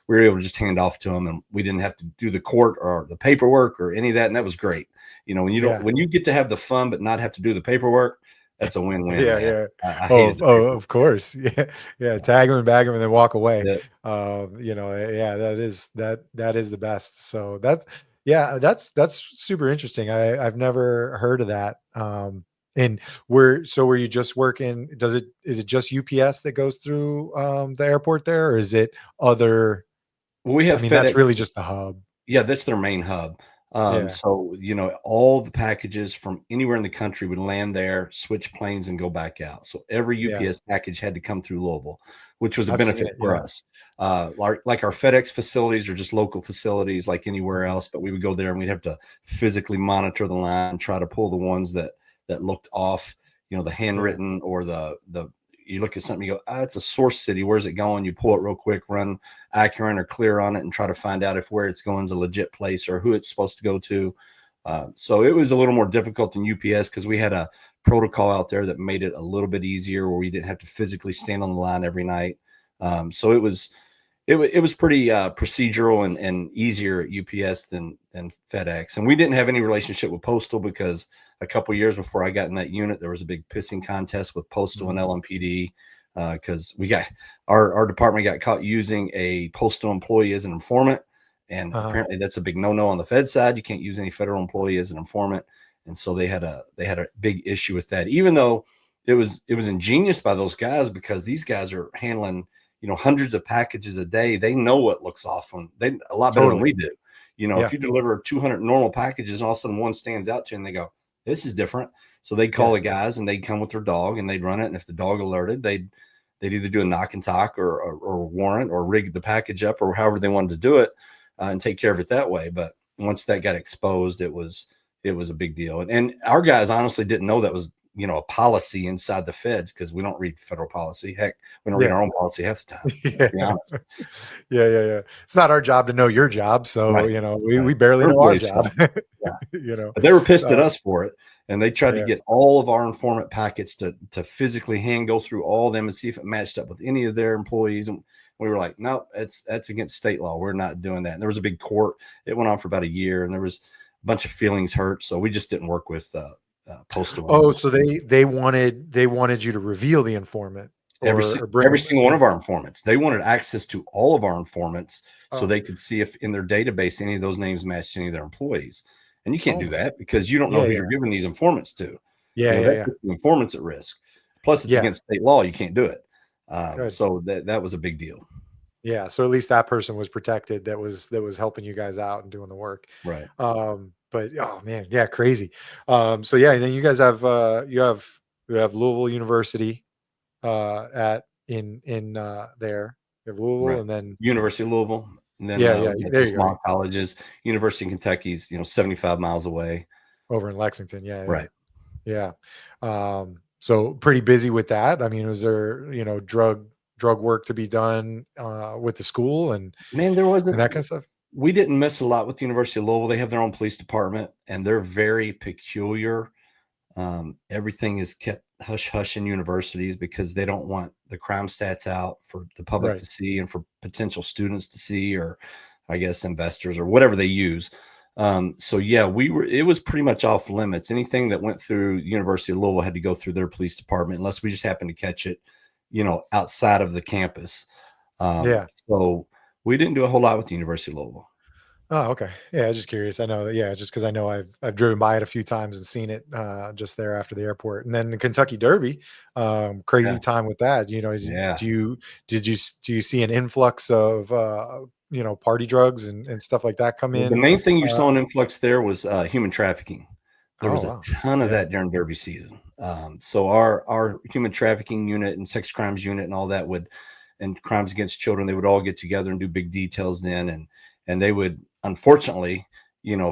we were able to just hand off to them, and we didn't have to do the court or the paperwork or any of that, and that was great. yeah. When you get to have the fun but not have to do the paperwork, that's a win-win, Yeah, man. yeah. I Oh, hated the oh, paperwork. of course. Yeah, yeah. Tag them and bag them and then walk away. Yeah. Yeah, that is the best. So that's super interesting. I've never heard of that. And were you just working? Is it just UPS that goes through the airport there, or is it other? Well, we I have mean, that's FedEx. really just the hub. Yeah, that's their main hub. Yeah, So, all the packages from anywhere in the country would land there, switch planes, and go back out. So every yeah. UPS package had to come through Louisville, which was a I've seen benefit it. for Yeah. us. Like our FedEx facilities are just local facilities like anywhere Mhm. else, but we would go there and we'd have to physically monitor the line, try to pull the ones that looked off, the Yeah. handwritten or the you look at something, you go, it's a source city. Where's it going? You pull it real quick, run Accurate or Clear on it, and try to find out if where it's going is a legit place or who it's supposed to go to. So it was a little more difficult than UPS because we had a protocol out there that made it a little bit easier where we didn't have to physically stand on the line every night. So it was pretty procedural and easier at UPS than FedEx. And we didn't have any relationship with Postal because a couple of years before I got in that unit, there was a big pissing contest with Postal and Mhm. LMPD because we got our department got caught using a Postal employee as an informant. And Uh-huh. apparently that's a big no-no on the Fed side. You can't use any federal employee as an informant. And so they had a big issue with that, even though it was ingenious by those guys because these guys are handling hundreds of packages a day. They know what looks off when they a lot better than Totally. we do. Yeah. If you deliver 200 normal packages and all of a sudden one stands out to you and they go, this is different. So they'd call Yeah. the guys and they'd come with their dog and they'd run it. And if the dog alerted, they'd either do a knock and talk or warrant or rig the package up or however they wanted to do it and take care of it that way. But once that got exposed, it was a big deal. And our guys honestly didn't know that was a policy inside the feds because we don't read federal policy. Heck, we don't read Yeah. our own policy half the time, Yeah. to be honest. Yeah, yeah, yeah. It's not our job to know your job, so, Right. we Right. barely know our Everybody's job. fine. Yeah. You know? But they were pissed at Uh, us for it. And they tried to yeah, get all of our informant packets to physically go through all of them and see if it matched up with any of their employees. And we were like, no, that's against state law. We're not doing that. And there was a big court. It went on for about a year and there was a bunch of feelings hurt. So we just didn't work with Postal Oh, anymore. so they wanted you to reveal the informant or bring Every them. single one of our informants. They wanted access to all of our informants so Oh, they could see if in their database any of those names matched any of their employees. And you can't oh do my, that because you don't know yeah, who yeah. you're giving these informants to. Yeah, yeah, That yeah. puts the informants at risk. Plus, it's Yeah, against state law. You can't do it. good. So that was a big deal. Yeah, so at least that person was protected that was helping you guys out and doing the work. Right. But oh man, yeah, crazy. So yeah, and then you guys have you have Louisville University at in there. You have Louisville Right. and then University of Louisville. And then yeah, yeah, we had there some you go. small colleges. University of Kentucky's, 75 miles away. Over in Lexington. Yeah, yeah. Right. Yeah. So pretty busy with that. I mean, was there, drug work to be done with the school Man, there and wasn't. that kind of stuff? We didn't miss a lot with the University of Louisville. They have their own police department, and they're very peculiar. Everything is kept hush hush in universities because they don't want the crime stats out for the public Right. to see and for potential students to see, or I guess investors or whatever they use. So yeah, it was pretty much off limits. Anything that went through University of Louisville had to go through their police department unless we just happened to catch it, outside of the campus. Yeah. So we didn't do a whole lot with the University of Louisville. Oh, okay. Yeah, just curious. I know that. Yeah, just because I know I've driven by it a few times and seen it just there after the airport, and then the Kentucky Derby. Yeah. Crazy time with that. Yeah. Do you see an influx of party drugs and stuff like that come Well, the in? main thing you Uh, saw an influx there was human trafficking. There oh was a wow. ton of Yeah. that during Derby season. So our human trafficking unit and sex crimes unit and all that and crimes against children, they would all get together and do big details then, and they would unfortunately,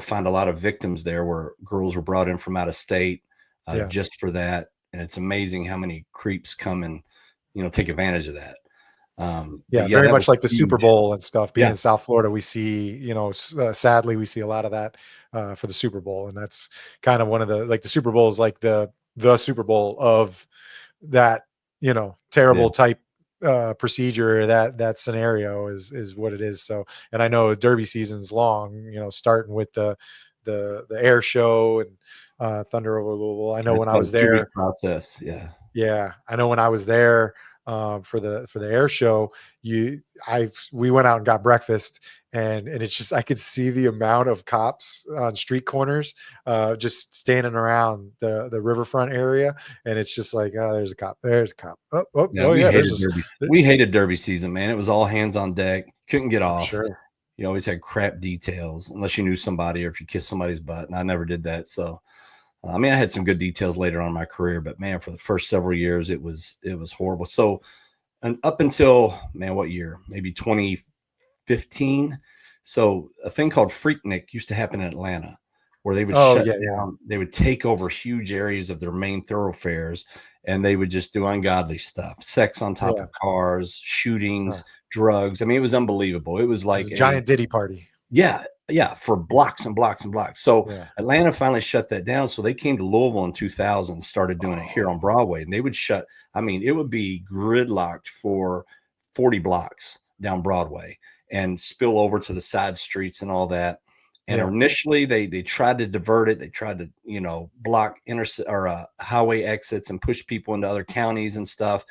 find a lot of victims there where girls were brought in from out of state Yeah. just for that. And it's amazing how many creeps come and take advantage of that. But Yeah, yeah, very that was much like the Super huge. Bowl and stuff. Being Yeah, in South Florida, we see, sadly, we see a lot of that for the Super Bowl, and that's kind of one of the Super Bowl is like the Super Bowl of that, yeah. terrible type procedure. That scenario is what it is. So, and I know Derby season's long, starting with the air show and Thunder over Louisville. I know It's when I about was a 2 week there. process. Yeah. Yeah, I know when I was there for the air show, we went out and got breakfast, and it's just I could see the amount of cops on street corners, just standing around the riverfront area, and it's just like, oh, there's a cop. Oh, oh, Yeah, oh yeah, there's a. We hated Derby season, man. It was all hands on deck. Couldn't get I'm off. sure. You always had crap details unless you knew somebody or if you kissed somebody's butt. And I never did that. So, I mean, I had some good details later on in my career, but man, for the first several years, it was horrible. So, and up until man, what year? Maybe 2015. So, a thing called Freaknik used to happen in Atlanta, where they would Oh shut yeah, yeah, down. They would take over huge areas of their main thoroughfares, and they would just do ungodly stuff, sex on top yeah. of cars, Huh. shootings, drugs. I mean, it was unbelievable. It was It was like a giant Diddy party. yeah, yeah, for blocks and blocks and blocks. So Yeah. Atlanta finally shut that down. So they came to Louisville in 2000 and started doing it here Oh on Broadway. And they would shut, I mean, it would be gridlocked for 40 blocks down Broadway and spill over to the side streets and all that. And yeah, initially they tried to divert it. They tried to, block highway exits and push people into other counties and stuff.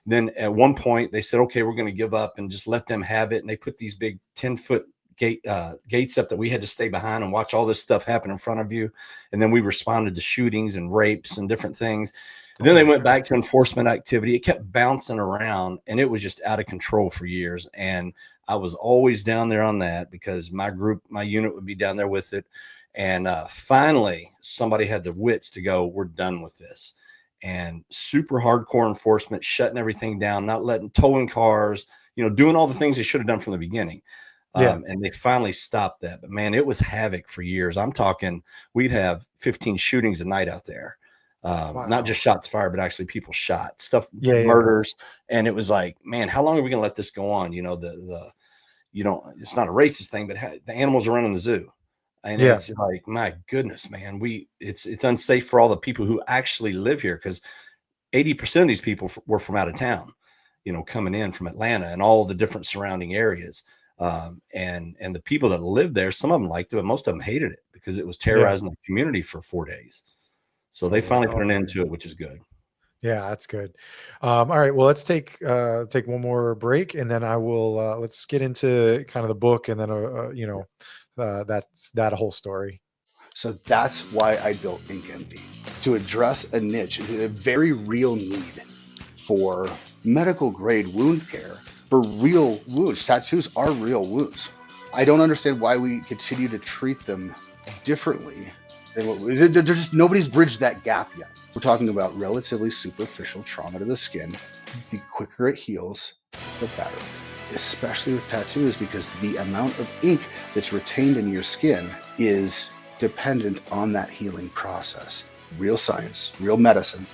Then at one point they said, okay, we're going to give up and just let them have it. And they put these big 10-foot gates up that we had to stay behind and watch all this stuff happen in front of you. And then we responded to shootings and rapes and different things. And then oh they my went god. back to enforcement activity. It kept bouncing around and it was just out of control for years. And I was always down there on that because my unit would be down there with it. And finally, somebody had the wits to go, we're done with this. And super hardcore enforcement, shutting everything down, not letting towing cars, doing all the things they should have done from the beginning. Yeah. And they finally stopped that. But man, it was havoc for years. I'm talking, we'd have 15 shootings a night out there. Not Wow. just shots fired, but actually people shot, stuff, Yeah, yeah, murders. And it was like, man, how long are we going to let this go on? It's not a racist thing, but the animals are running the zoo. And yeah, it's like, my goodness, man, it's unsafe for all the people who actually live here because 80% of these people were from out of town, coming in from Atlanta and all the different surrounding areas. And the people that lived there, some of them liked it, but most of them hated it because it was yeah. terrorizing the community for 4 days. So they Totally. finally put Oh, an end okay. to it, which is good. Yeah, that's good. All right. Well, let's take one more break, and then I will let's get into kind of the book, and then that's that whole story. So that's why I built InkMD, to address a niche, a very real need for medical grade wound care for real wounds. Tattoos are real wounds. I don't understand why we continue to treat them differently. There's just nobody's bridged that gap yet. We're talking about relatively superficial trauma to the skin. The quicker it heals, the better. Especially with tattoos, because the amount of ink that's retained in your skin is dependent on that healing process. Real science, real medicine,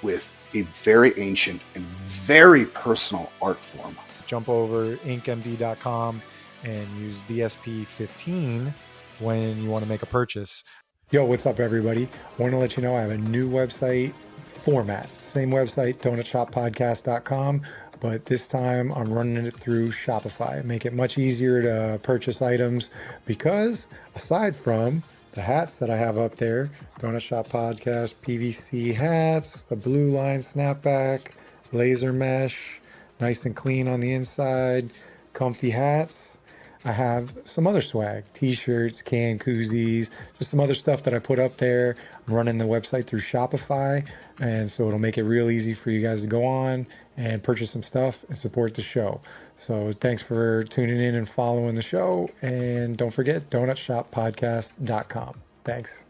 with a very ancient and very personal art form. Jump over inkmd.com and use DSP15 when you want to make a purchase. Yo, what's up, everybody? I want to let you know I have a new website format. Same website, donutshoppodcast.com, but this time I'm running it through Shopify. Make it much easier to purchase items because aside from the hats that I have up there, Donut Shop Podcast, PVC hats, the blue line snapback, laser mesh, nice and clean on the inside, comfy hats. I have some other swag, t-shirts, can koozies, just some other stuff that I put up there. I'm running the website through Shopify, and so it'll make it real easy for you guys to go on and purchase some stuff and support the show. So thanks for tuning in and following the show, and don't forget donutshoppodcast.com. Thanks.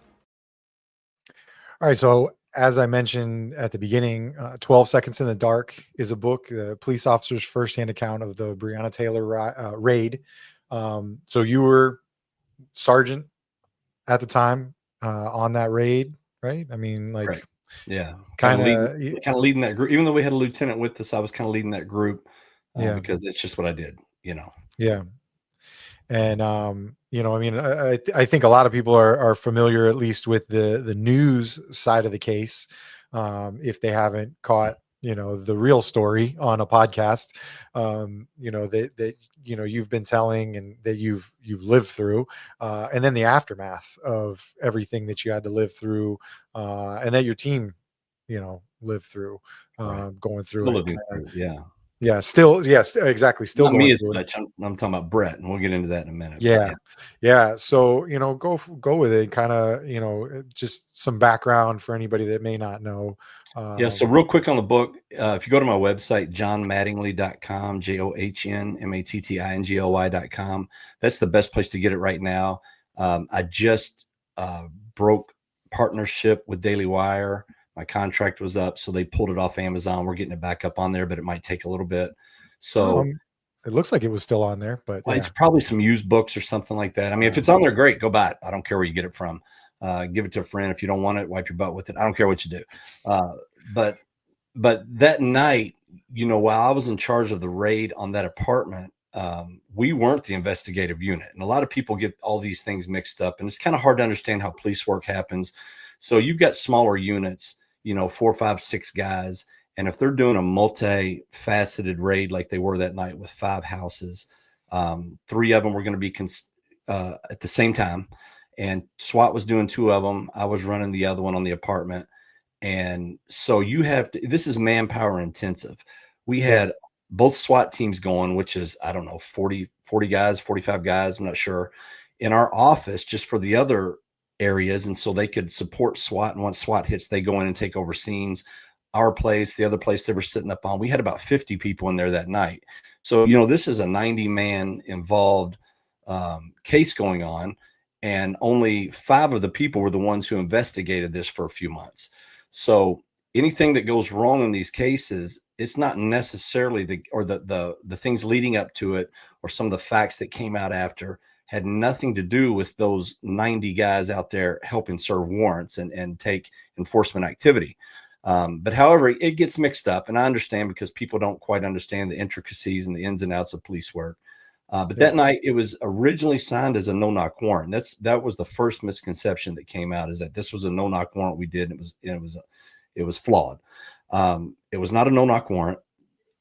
All right, so as I mentioned at the beginning, 12 Seconds in the Dark is a book, the police officer's firsthand account of the Breonna Taylor raid. So you were sergeant at the time on that raid, right? I mean, like, Right. Yeah, kind of, kind of leading that group. Even though we had a lieutenant with us, I was kind of leading that group yeah, because it's just what I did, you know. yeah. And I mean, I think a lot of people are familiar at least with the news side of the case, if they haven't caught the real story on a podcast, that you've been telling and that you've lived through, and then the aftermath of everything that you had to live through, and that your team lived through, Right. going through Still it. living through, yeah. Yeah, still, yes, exactly, still Not me going as through it. much. I'm talking about Brett, and we'll get into that in a minute. But Yeah. Yeah. So, go with it. Kind of, just some background for anybody that may not know. yeah. So real quick on the book, if you go to my website, johnmattingly.com, JOHNMATTINGLY.com, that's the best place to get it right now. I just broke partnership with Daily Wire. My contract was up, so they pulled it off Amazon. We're getting it back up on there, but it might take a little bit. So it looks like it was still on there, but it's probably some used books or something like that. I mean, if it's on there, great, go buy it. I don't care where you get it from. Give it to a friend. If you don't want it, wipe your butt with it. I don't care what you do. But that night, while I was in charge of the raid on that apartment, we weren't the investigative unit. And a lot of people get all these things mixed up, and it's kind of hard to understand how police work happens. So you've got smaller units, 4, 5, 6 guys. And if they're doing a multi-faceted raid like they were that night with 5 houses, 3 of them were going to be at the same time. And SWAT was doing 2 of them. I was running the other one on the apartment. And so this is manpower intensive. We had both SWAT teams going, which is, I don't know, 40 guys, 45 guys, I'm not sure, in our office just for the other areas. And so they could support SWAT. And once SWAT hits, they go in and take over scenes. Our place, the other place they were sitting up on, we had about 50 people in there that night. So, this is a 90-man involved case going on. And only 5 of the people were the ones who investigated this for a few months. So anything that goes wrong in these cases, it's not necessarily the things leading up to it or some of the facts that came out after had nothing to do with those 90 guys out there helping serve warrants and take enforcement activity. But however, it gets mixed up, and I understand because people don't quite understand the intricacies and the ins and outs of police work. But that night, it was originally signed as a no-knock warrant. That was the first misconception that came out, is that this was a no-knock warrant we did. And it was flawed. It was not a no-knock warrant.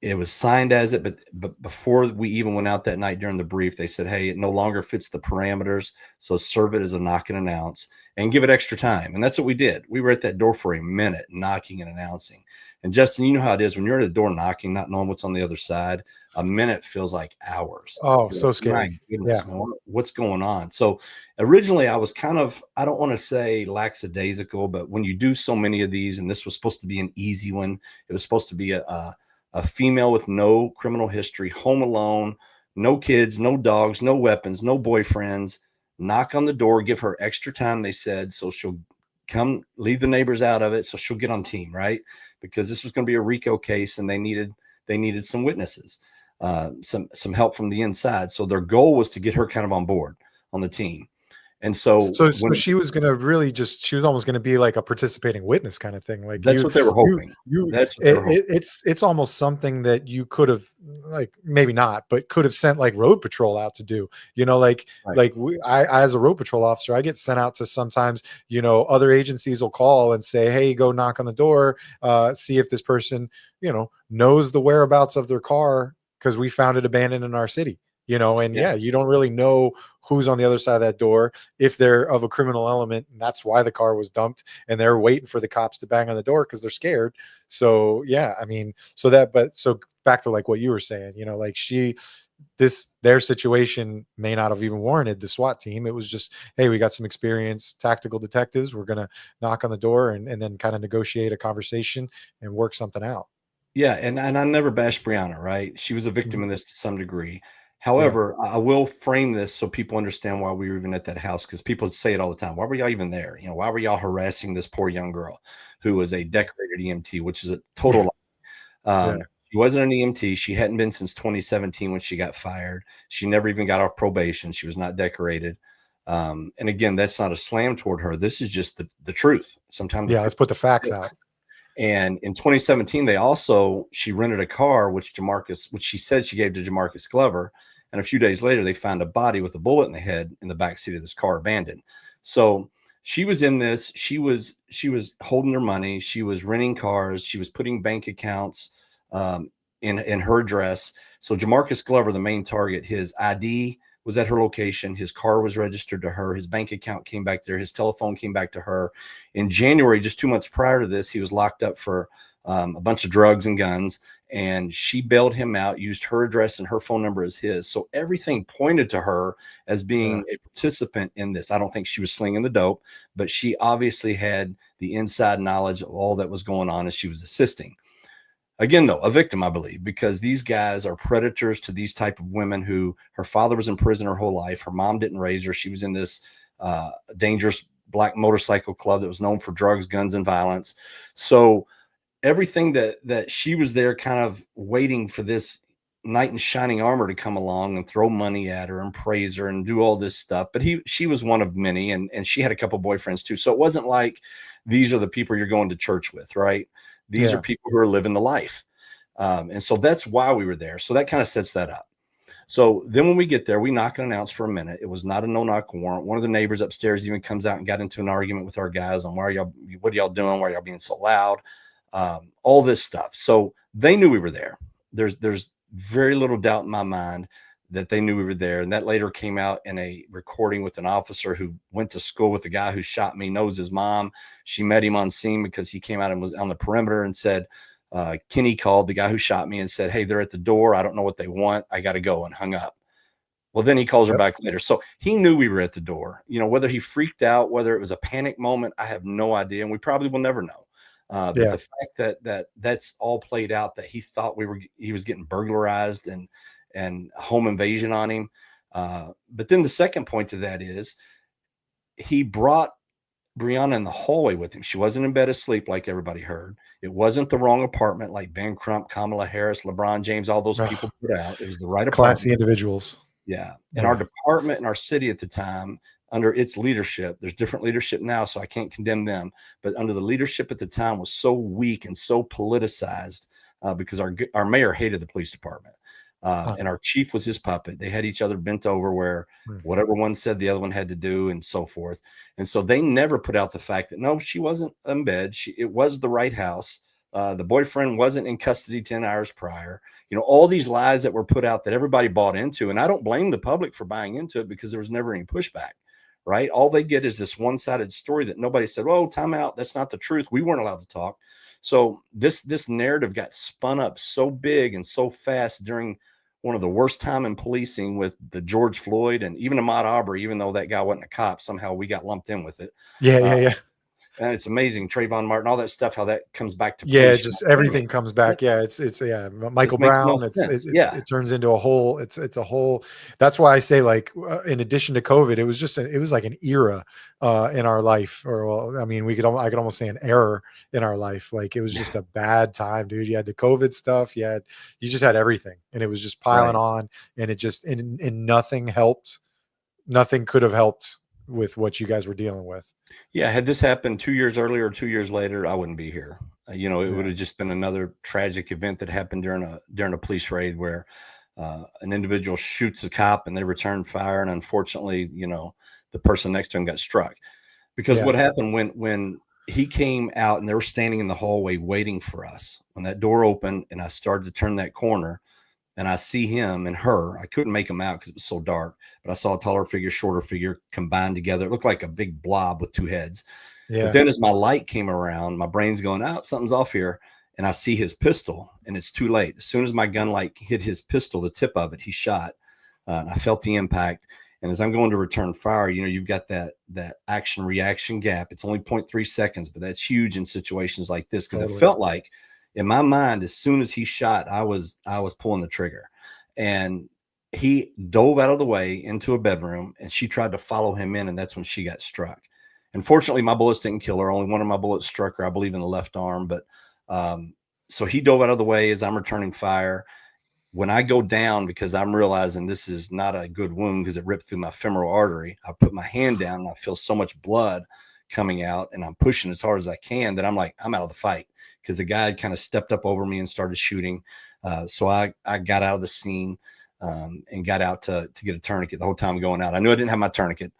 It was signed as it, but before we even went out that night during the brief, they said, hey, it no longer fits the parameters. So serve it as a knock and announce and give it extra time. And that's what we did. We were at that door for a minute, knocking and announcing. And Justin, you know how it is when you're at a door knocking, not knowing what's on the other side. A minute feels like hours. Oh, so scary. My goodness, man, what's going on? So originally I was I don't want to say lackadaisical, but when you do so many of these, and this was supposed to be an easy one, it was supposed to be a female with no criminal history, home alone, no kids, no dogs, no weapons, no boyfriends, knock on the door, give her extra time, they said, so she'll come, leave the neighbors out of it, so she'll get on team, right? Because this was going to be a RICO case, and they needed some witnesses, some help from the inside. So their goal was to get her kind of on board on the team. And so she was going to really she was almost going to be like a participating witness kind of thing. Like that's what they were hoping. It's almost something that you could have, like, maybe not, but could have sent like road patrol out to do, right. I, as a road patrol officer, I get sent out to sometimes, other agencies will call and say, hey, go knock on the door, see if this person, knows the whereabouts of their car, because we found it abandoned in our city. You don't really know who's on the other side of that door, if they're of a criminal element, and that's why the car was dumped, and they're waiting for the cops to bang on the door because they're scared. So, yeah, I mean, so back to like what you were saying, like she their situation may not have even warranted the SWAT team. It was just, hey, we got some experienced tactical detectives. We're going to knock on the door and then kind of negotiate a conversation and work something out. Yeah, and I never bashed Breonna, right? She was a victim in this to some degree. However, I will frame this so people understand why we were even at that house, because people say it all the time. Why were y'all even there? You know, why were y'all harassing this poor young girl who was a decorated EMT, which is a total lie. She wasn't an EMT. She hadn't been since 2017 when she got fired. She never even got off probation. She was not decorated. And again, that's not a slam toward her. This is just the truth. Sometimes let's put the facts out. And in 2017, she rented a car, which she said she gave to Jamarcus Glover. And a few days later, they found a body with a bullet in the head in the backseat of this car, abandoned. So she was in this. She was holding her money. She was renting cars. She was putting bank accounts in her address. So Jamarcus Glover, the main target, his ID was at her location. His car was registered to her. His bank account came back there. His telephone came back to her. In January, just 2 months prior to this, he was locked up for a bunch of drugs and guns, and she bailed him out, used her address and her phone number as his. So everything pointed to her as being a participant in this. I don't think she was slinging the dope, but she obviously had the inside knowledge of all that was going on as she was assisting. Again, though, a victim, I believe, because these guys are predators to these type of women who her father was in prison her whole life. Her mom didn't raise her. She was in this dangerous black motorcycle club that was known for drugs, guns, and violence. So everything that she was there kind of waiting for this knight in shining armor to come along and throw money at her and praise her and do all this stuff. But she was one of many, and she had a couple boyfriends too. So it wasn't like these are the people you're going to church with, right? These are people who are living the life. And so that's why we were there. So that kind of sets that up. So then when we get there, we knock and announce for a minute. It was not a no-knock warrant. One of the neighbors upstairs even comes out and got into an argument with our guys on what are y'all doing? Why are y'all being so loud? All this stuff. So they knew we were there. There's very little doubt in my mind that they knew we were there. And that later came out in a recording with an officer who went to school with the guy who shot me, knows his mom. She met him on scene because he came out and was on the perimeter and said, Kenny called the guy who shot me and said, hey, they're at the door. I don't know what they want. I got to go, and hung up. Well, then he calls her back later. So he knew we were at the door. You know, whether he freaked out, whether it was a panic moment, I have no idea. And we probably will never know. But the fact that's all played out, that he thought he was getting burglarized and home invasion on him. But then the second point to that is he brought Breonna in the hallway with him. She wasn't in bed asleep like everybody heard. It wasn't the wrong apartment like Ben Crump, Kamala Harris, LeBron James, all those people put out. It was the right apartment. Classy individuals. Yeah. And our department in our city at the time, under its leadership, there's different leadership now, so I can't condemn them, but under the leadership at the time was so weak and so politicized because our mayor hated the police department. And our chief was his puppet. They had each other bent over where whatever one said, the other one had to do, and so forth. And so they never put out the fact that, no, she wasn't in bed. It was the right house. The boyfriend wasn't in custody 10 hours prior. You know, all these lies that were put out that everybody bought into. And I don't blame the public for buying into it, because there was never any pushback, right? All they get is this one-sided story that nobody said, oh, time out. That's not the truth. We weren't allowed to talk. So this narrative got spun up so big and so fast during one of the worst time in policing with the George Floyd and even Ahmaud Arbery, even though that guy wasn't a cop, somehow we got lumped in with it. Yeah. And it's amazing, Trayvon Martin, all that stuff, how that comes back to just everything comes back. Yeah, it's Michael Brown. It turns into a whole. It's a whole. That's why I say, like, in addition to COVID, it was like an era in our life, or well, I mean, I could almost say an error in our life. Like, it was just a bad time, dude. You had the COVID stuff. You just had everything, and it was just piling on, and it just and nothing helped. Nothing could have helped with what you guys were dealing with. Yeah, had this happened 2 years earlier or 2 years later, I wouldn't be here. It would have just been another tragic event that happened during a police raid where an individual shoots a cop and they return fire, and unfortunately, the person next to him got struck. Because what happened when he came out and they were standing in the hallway waiting for us, when that door opened and I started to turn that corner, and I see him and her. I couldn't make them out because it was so dark, but I saw a taller figure, shorter figure combined together. It looked like a big blob with two heads. Yeah. But then as my light came around, my brain's going, oh, something's off here. and I see his pistol, and it's too late. As soon as my gun light hit his pistol, the tip of it, he shot. And I felt the impact. And as I'm going to return fire, you've got that action reaction gap. It's only 0.3 seconds, but that's huge in situations like this, because it felt like, in my mind, as soon as he shot, I was pulling the trigger. And he dove out of the way into a bedroom, and she tried to follow him in, and that's when she got struck. Unfortunately, my bullets didn't kill her. Only one of my bullets struck her, I believe, in the left arm. But so he dove out of the way as I'm returning fire. When I go down, because I'm realizing this is not a good wound because it ripped through my femoral artery, I put my hand down, and I feel so much blood coming out, and I'm pushing as hard as I can, that I'm like, I'm out of the fight, because the guy had kind of stepped up over me and started shooting. So I got out of the scene and got out to get a tourniquet the whole time going out. I knew I didn't have my tourniquet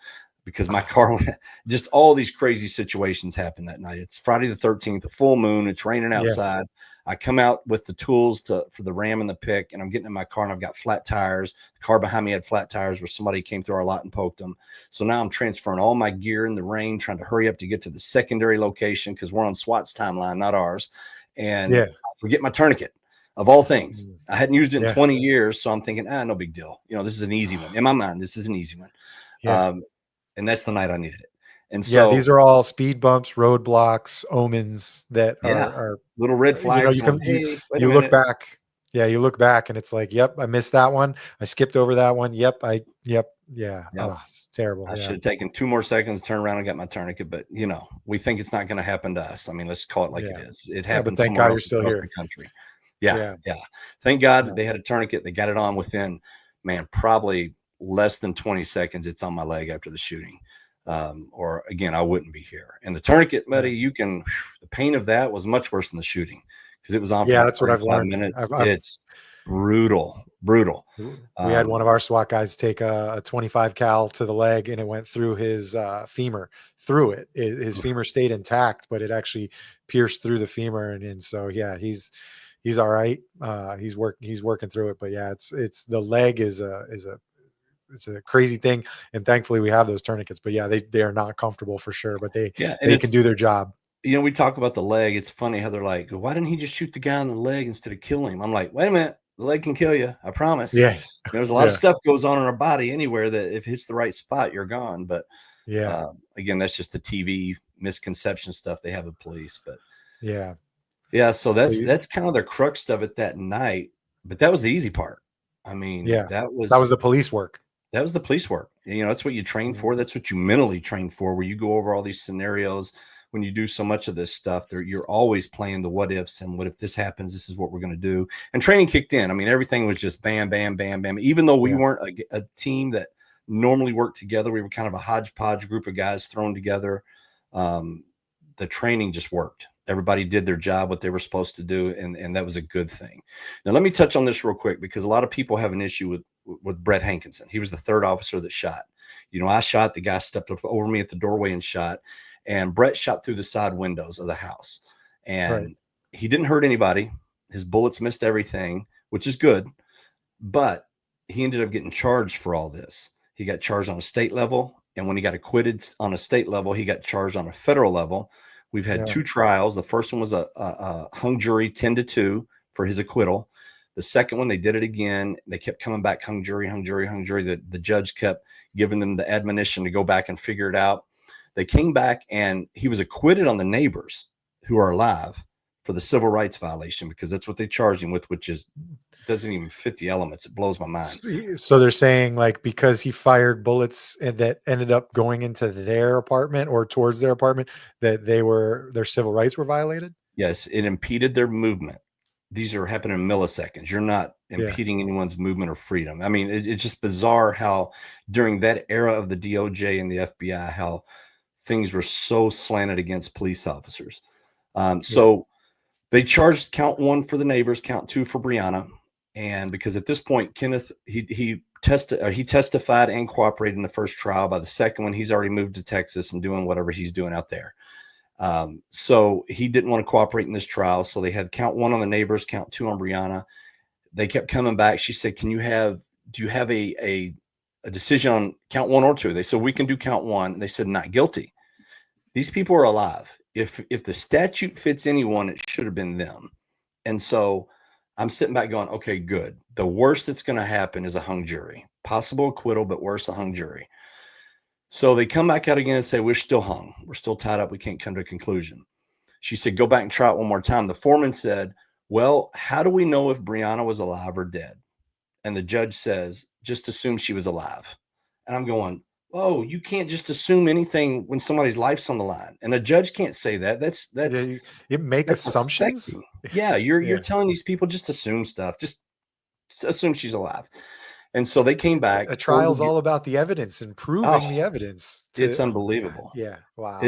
because my car went, just all these crazy situations happened that night. It's Friday the 13th, a full moon. It's raining outside. I come out with the tools for the ram and the pick, and I'm getting in my car, and I've got flat tires. The car behind me had flat tires where somebody came through our lot and poked them. So now I'm transferring all my gear in the rain, trying to hurry up to get to the secondary location, because we're on SWAT's timeline, not ours. And I forget my tourniquet, of all things. I hadn't used it in 20 years. So I'm thinking, no big deal. This is an easy one. In my mind, this is an easy one. And that's the night I needed it. And so these are all speed bumps, roadblocks, omens that are little red flags. You look back. Yeah. You look back, and it's like, yep, I missed that one. I skipped over that one. Yep. Yeah. Oh, it's terrible. I should have taken 2 more seconds, turn around and got my tourniquet, but we think it's not going to happen to us. I mean, let's call it like it is. It happens. But thank God you're still here. The country. Yeah. Thank God that they had a tourniquet. They got it on within, probably less than 20 seconds. It's on my leg after the shooting. Or again, I wouldn't be here. And the tourniquet, buddy, the pain of that was much worse than the shooting, because it was on for that's what I've learned. Minutes. It's brutal. We had one of our SWAT guys take a 25 cal to the leg, and it went through his femur. Through it, his femur stayed intact, but it actually pierced through the femur, and so he's all right. He's working through it, but it's the leg is a crazy thing, and thankfully we have those tourniquets. But they are not comfortable for sure, but they can do their job. We talk about the leg. It's funny how they're like, why didn't he just shoot the guy in the leg instead of killing him? I'm like, wait a minute, the leg can kill you, I promise. There's a lot of stuff goes on in our body anywhere that if it hits the right spot, you're gone. But again, that's just the TV misconception stuff they have of police. But so that's kind of the crux of it that night. But that was the easy part. I mean, that was the police work. That was the police work. That's what you train for. That's what you mentally train for, where you go over all these scenarios. When you do so much of this stuff, you're always playing the what ifs, and what if this happens, this is what we're going to do. And training kicked in. I mean, everything was just bam, bam, bam, bam. Even though we weren't a team that normally worked together, we were kind of a hodgepodge group of guys thrown together. The training just worked. Everybody did their job, what they were supposed to do, and that was a good thing. Now, let me touch on this real quick, because a lot of people have an issue with Brett Hankinson. He was the third officer that shot. I shot. The guy stepped up over me at the doorway and shot, and Brett shot through the side windows of the house, and he didn't hurt anybody. His bullets missed everything, which is good, but he ended up getting charged for all this. He got charged on a state level, and when he got acquitted on a state level, he got charged on a federal level. We've had 2 trials. The first one was a hung jury 10-2 for his acquittal. The second one, they did it again. They kept coming back, hung jury, hung jury, hung jury. The judge kept giving them the admonition to go back and figure it out. They came back, and he was acquitted on the neighbors who are alive for the civil rights violation, because that's what they charged him with, which doesn't even fit the elements. It blows my mind. So they're saying, like, because he fired bullets and that ended up going into their apartment or towards their apartment, that their civil rights were violated? Yes, it impeded their movement. These are happening in milliseconds. You're not impeding anyone's movement or freedom. I mean, it's just bizarre how during that era of the DOJ and the FBI, how things were so slanted against police officers. So they charged count 1 for the neighbors, count 2 for Breonna. And because at this point, Kenneth, he testified and cooperated in the first trial. By the second one, he's already moved to Texas and doing whatever he's doing out there. So he didn't want to cooperate in this trial. So they had count 1 on the neighbors, count 2 on Breonna. They kept coming back. She said, do you have a decision on count 1 or 2? They said, we can do count 1. They said, not guilty. These people are alive. If the statute fits anyone, it should have been them. And so I'm sitting back going, okay, good. The worst that's going to happen is a hung jury, possible acquittal, but worse, a hung jury. So they come back out again and say, we're still hung. We're still tied up. We can't come to a conclusion. She said, go back and try it one more time. The foreman said, well, how do we know if Breonna was alive or dead? And the judge says, just assume she was alive. And I'm going, oh, you can't just assume anything when somebody's life's on the line. And a judge can't say that. That's you make that's assumptions. affecting. Yeah, you're Yeah. telling these people just assume stuff. Just assume she's alive. And so they came back. A trial's all about the evidence and proving the evidence. It's unbelievable. Yeah. Wow.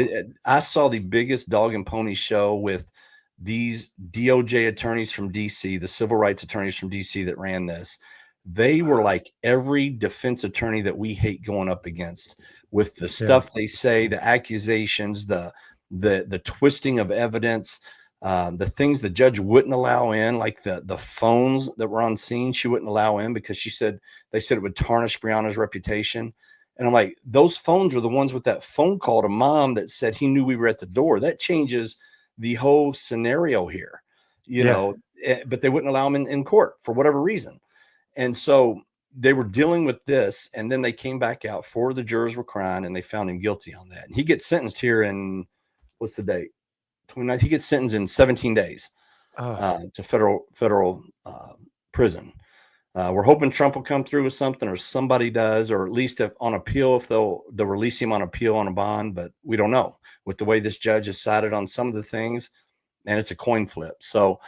I saw the biggest dog and pony show with these DOJ attorneys from DC, the civil rights attorneys from DC that ran this. They were like every defense attorney that we hate going up against, with the stuff they say, the accusations, the twisting of evidence, the things the judge wouldn't allow in, like the phones that were on scene, she wouldn't allow in because they said it would tarnish Breonna's reputation. And I'm like, those phones are the ones with that phone call to mom that said he knew we were at the door. That changes the whole scenario here, you know, but they wouldn't allow him in court for whatever reason. And so they were dealing with this, and then they came back out. 4 of the jurors were crying, and they found him guilty on that. And he gets sentenced here in, what's the date? 29th. He gets sentenced in 17 days to federal prison. We're hoping Trump will come through with something, or somebody does, or at least if on appeal, if they'll release him on appeal on a bond, but we don't know with the way this judge has sided on some of the things, and it's a coin flip. So,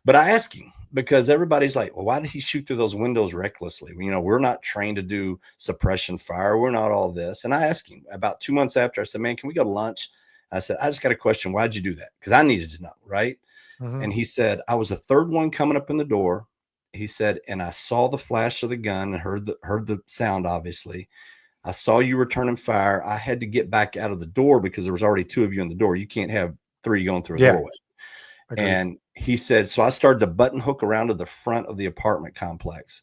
but I ask him, because everybody's like, well, why did he shoot through those windows recklessly? You know, we're not trained to do suppression fire. We're not all this. And I asked him about 2 months after, I said, man, can we go to lunch? I said, I just got a question. Why'd you do that? Because I needed to know. Right. Mm-hmm. And he said, I was the third one coming up in the door. He said, and I saw the flash of the gun and heard the sound. Obviously, I saw you returning fire. I had to get back out of the door because there was already 2 of you in the door. You can't have 3 going through a doorway. Agreed. And he said, so I started to button hook around to the front of the apartment complex.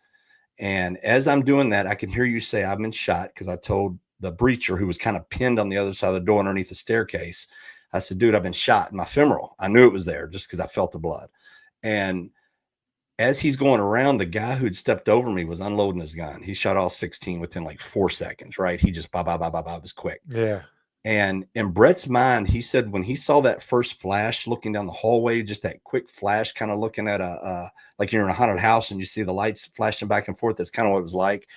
And as I'm doing that, I can hear you say, I've been shot, because I told the breacher, who was kind of pinned on the other side of the door underneath the staircase, I said, dude, I've been shot in my femoral. I knew it was there just because I felt the blood. And as he's going around, the guy who'd stepped over me was unloading his gun. He shot all 16 within like 4 seconds, right? He just, it was quick. Yeah. And in Brett's mind, he said when he saw that first flash looking down the hallway, just that quick flash, kind of looking at like you're in a haunted house and you see the lights flashing back and forth. That's kind of what it was like.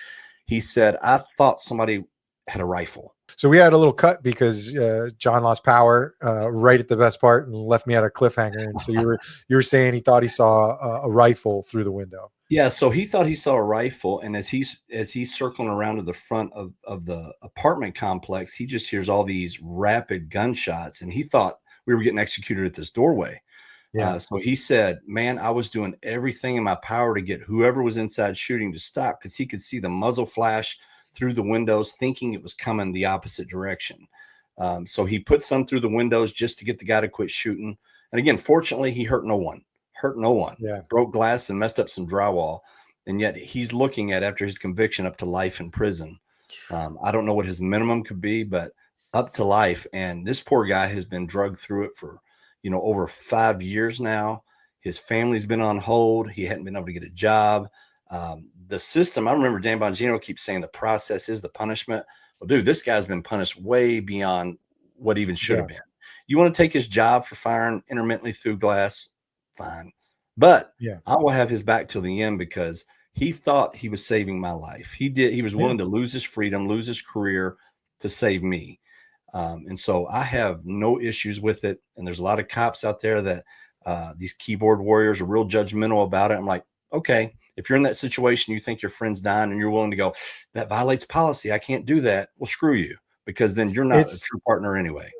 He said, I thought somebody had a rifle. So we had a little cut because John lost power right at the best part and left me at a cliffhanger. And so you were saying he thought he saw a rifle through the window. Yeah, so he thought he saw a rifle, and as he's circling around to the front of the apartment complex, he just hears all these rapid gunshots, and he thought we were getting executed at this doorway. Yeah. So he said, man, I was doing everything in my power to get whoever was inside shooting to stop, because he could see the muzzle flash through the windows, thinking it was coming the opposite direction. So he put some through the windows just to get the guy to quit shooting. And again, fortunately, he hurt no one. Yeah. Broke glass and messed up some drywall. And yet he's looking at, after his conviction, up to life in prison. I don't know what his minimum could be, but up to life. And this poor guy has been drugged through it for, over 5 years now. His family's been on hold. He hadn't been able to get a job. The system, I remember Dan Bongino keeps saying the process is the punishment. Well, dude, this guy's been punished way beyond what even should have been. You want to take his job for firing intermittently through glass? Fine. But I will have his back till the end, because he thought he was saving my life. He was willing to lose his freedom, lose his career to save me. And so I have no issues with it. And there's a lot of cops out there that these keyboard warriors are real judgmental about it. I'm like, okay, if you're in that situation, you think your friend's dying and you're willing to go, that violates policy, I can't do that. Well, screw you, because then you're not a true partner anyway.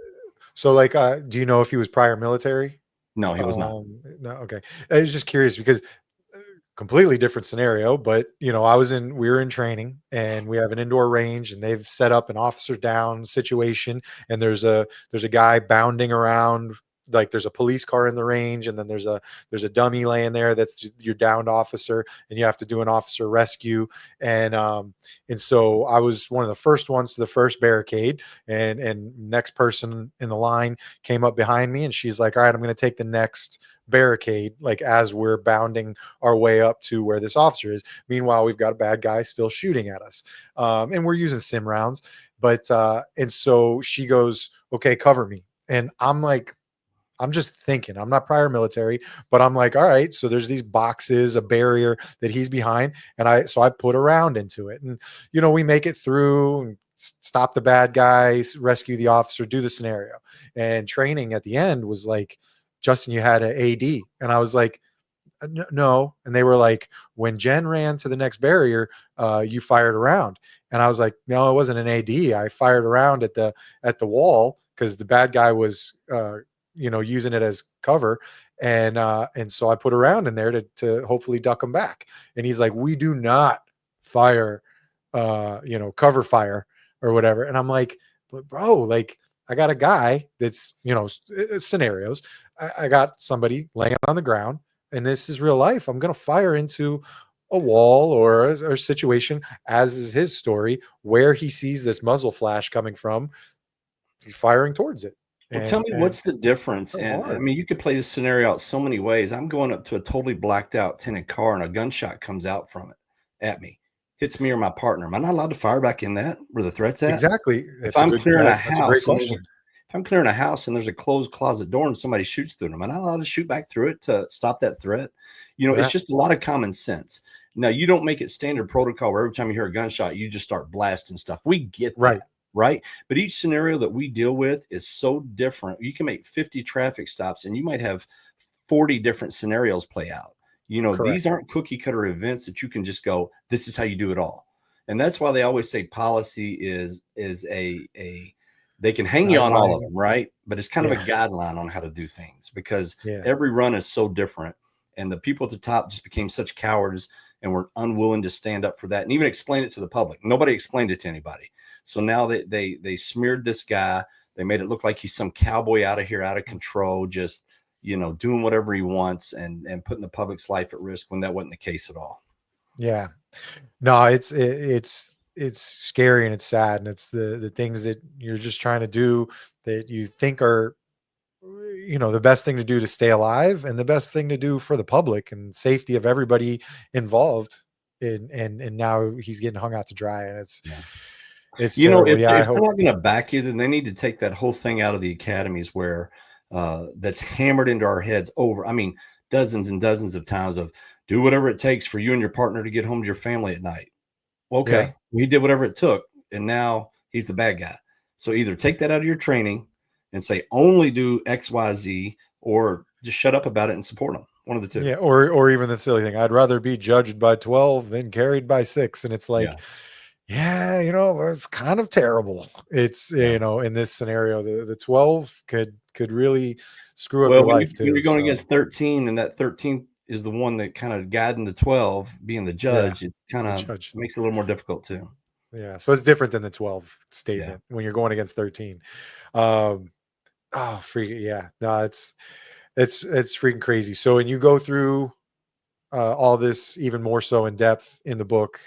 So like, do you know if he was prior military? No, he was not. No. Okay. I was just curious because completely different scenario, but we were in training, and we have an indoor range, and they've set up an officer down situation, and there's a guy bounding around like there's a police car in the range, and then there's a dummy laying there that's your downed officer, and you have to do an officer rescue. And so I was one of the first ones to the first barricade, and next person in the line came up behind me, and she's like, all right, I'm going to take the next barricade, like as we're bounding our way up to where this officer is. Meanwhile, we've got a bad guy still shooting at us, and we're using sim rounds. But and so she goes, okay, cover me. And I'm like, I'm just thinking, I'm not prior military, but I'm like, all right, so there's these boxes, a barrier that he's behind. And I put a round into it, and, we make it through and stop the bad guys, rescue the officer, do the scenario. And training at the end was like, Justin, you had an AD. And I was like, no. And they were like, when Jen ran to the next barrier, you fired around. And I was like, no, it wasn't an AD. I fired around at the wall because the bad guy was, using it as cover. And so I put a round in there to hopefully duck him back. And he's like, we do not fire, cover fire or whatever. And I'm like, but bro, like, I got a guy that's, scenarios. I got somebody laying on the ground, and this is real life. I'm going to fire into a wall or a situation, as is his story, where he sees this muzzle flash coming from. He's firing towards it. Well, tell me, what's the difference? And I mean, you could play this scenario out so many ways. I'm going up to a totally blacked out tinted car, and a gunshot comes out from it at me, hits me or my partner. Am I not allowed to fire back in that where the threat's at? Exactly. If I'm clearing a house, if I'm clearing a house and there's a closed closet door and somebody shoots through them, am I not allowed to shoot back through it to stop that threat? It's just a lot of common sense. Now, you don't make it standard protocol where every time you hear a gunshot, you just start blasting stuff. We get that. Right. But each scenario that we deal with is so different. You can make 50 traffic stops and you might have 40 different scenarios play out. These aren't cookie cutter events that you can just go, this is how you do it all. And that's why they always say policy is they can hang you on all of them, right? But it's kind of a guideline on how to do things, because every run is so different. And the people at the top just became such cowards and were unwilling to stand up for that and even explain it to the public. Nobody explained it to anybody. So now they smeared this guy. They made it look like he's some cowboy out of here, out of control, just, doing whatever he wants and putting the public's life at risk, when that wasn't the case at all. Yeah. No, it's scary and it's sad. And it's the things that you're just trying to do that you think are, the best thing to do to stay alive and the best thing to do for the public and safety of everybody involved. And now he's getting hung out to dry, and it's terrible. If they're not going to back you, then they need to take that whole thing out of the academies where that's hammered into our heads over, dozens and dozens of times of do whatever it takes for you and your partner to get home to your family at night. Okay. He did whatever it took, and now he's the bad guy. So either take that out of your training and say only do X, Y, Z, or just shut up about it and support them. One of the two. Yeah. Or even the silly thing, I'd rather be judged by 12 than carried by 6. And it's like, it's kind of terrible. It's, in this scenario, the 12 could really screw up your life too. You're going against 13, and that 13 is the one that kind of guiding the 12 being the judge. It kind of makes it a little more difficult too. Yeah. So it's different than the 12 statement when you're going against 13. No, it's freaking crazy. So, and you go through all this even more so in depth in the book.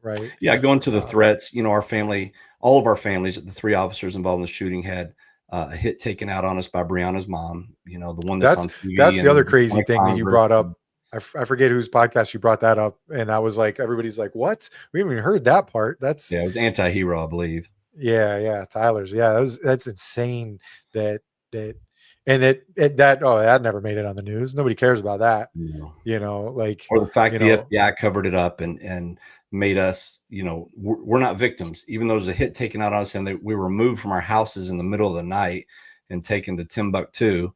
Right. Yeah. Going to the threats, our family, all of our families, the 3 officers involved in the shooting had a hit taken out on us by Breonna's mom, the one that's on TV. That's the other crazy thing that you brought up. I forget whose podcast you brought that up. And I was like, everybody's like, what? We haven't even heard that part. It was Anti-Hero, I believe. Yeah. Tyler's. Yeah. That's insane that that never made it on the news. Nobody cares about that. No. Or the fact the FBI covered it up and made us, we're not victims, even though there's a hit taken out on us, and we were moved from our houses in the middle of the night and taken to Timbuktu,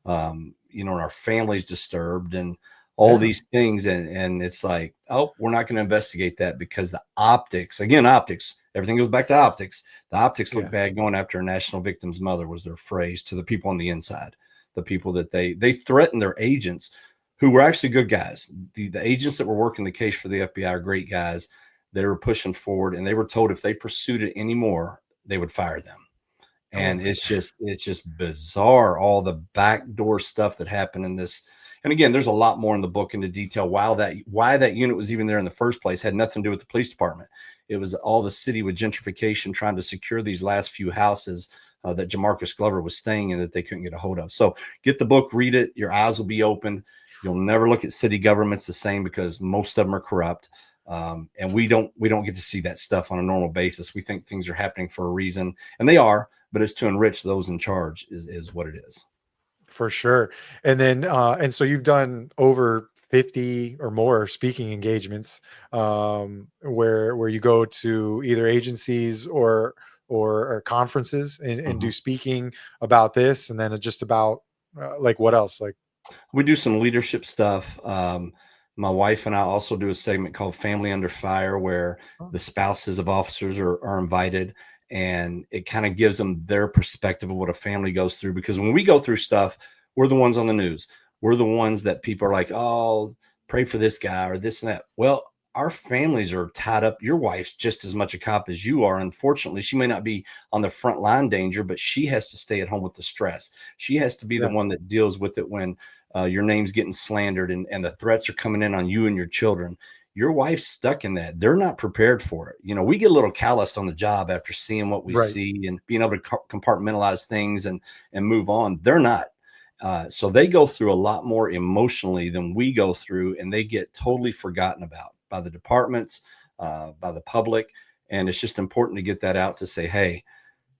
and our family's disturbed and all these things. And it's like, oh, we're not going to investigate that because the optics, everything goes back to optics. The optics look bad. Going after a national victim's mother was their phrase to the people on the inside, the people that they threatened their agents, who were actually good guys. The agents that were working the case for the FBI are great guys. They were pushing forward, and they were told if they pursued it anymore, they would fire them. And it's just bizarre, all the backdoor stuff that happened in this. And again, there's a lot more in the book into detail why that unit was even there in the first place. Had nothing to do with the police department. It was all the city with gentrification trying to secure these last few houses that Jamarcus Glover was staying in that they couldn't get a hold of. So get the book, read it. Your eyes will be opened. You'll never look at city governments the same because most of them are corrupt. And we don't get to see that stuff on a normal basis. We think things are happening for a reason, and they are, but it's to enrich those in charge is what it is. For sure. And then, and so you've done over 50 or more speaking engagements, where you go to either agencies or conferences and do speaking about this. And then just about, like, what else? Like, we do some leadership stuff. My wife and I also do a segment called Family Under Fire, where the spouses of officers are invited, and it kind of gives them their perspective of what a family goes through. Because when we go through stuff, we're the ones on the news. We're the ones that people are like, oh, pray for this guy or this and that. Well, our families are tied up. Your wife's just as much a cop as you are. Unfortunately, she may not be on the front line danger, but she has to stay at home with the stress. She has to be the one that deals with it when your name's getting slandered and the threats are coming in on you and your children. Your wife's stuck in that. They're not prepared for it. You know, we get a little calloused on the job after seeing what we see and being able to compartmentalize things and move on. They're not. So they go through a lot more emotionally than we go through, and they get totally forgotten about by the departments, by the public. And it's just important to get that out to say, hey,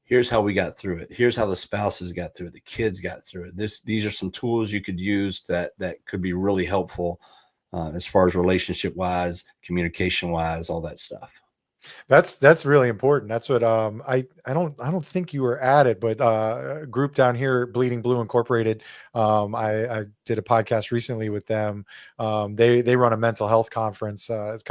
here's how we got through it. Here's how the spouses got through it. The kids got through it. These are some tools you could use that could be really helpful as far as relationship wise, communication wise, all that stuff. That's really important. That's what I don't think you were at it, but a group down here, Bleeding Blue Incorporated. I did a podcast recently with them. They run a mental health conference. It's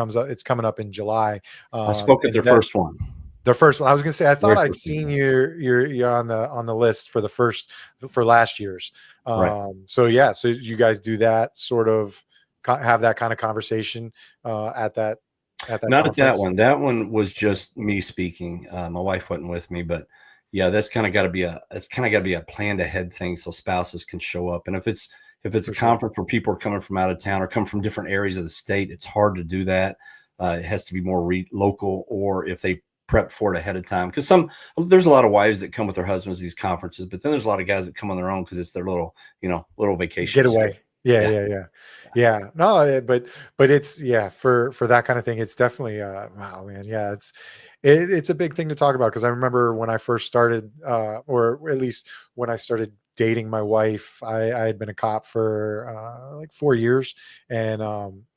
coming up in July. I spoke at their first one. The first one. I was gonna say, I thought I'd seen you're on the list for last year's. So yeah, so you guys do that sort of, have that kind of conversation at that. Not at that one. That one was just me speaking. My wife wasn't with me, but yeah, that's kind of got to be a planned ahead thing so spouses can show up. And if it's a conference where people are coming from out of town or come from different areas of the state, it's hard to do that. It has to be more local, or if they prep for it ahead of time, because there's a lot of wives that come with their husbands to these conferences, but then there's a lot of guys that come on their own because it's their little vacation getaway. Yeah. No, but it's for that kind of thing. It's definitely wow, man. Yeah, it's a big thing to talk about, because I remember when I first started, or at least when I started dating my wife, I had been a cop for like 4 years, and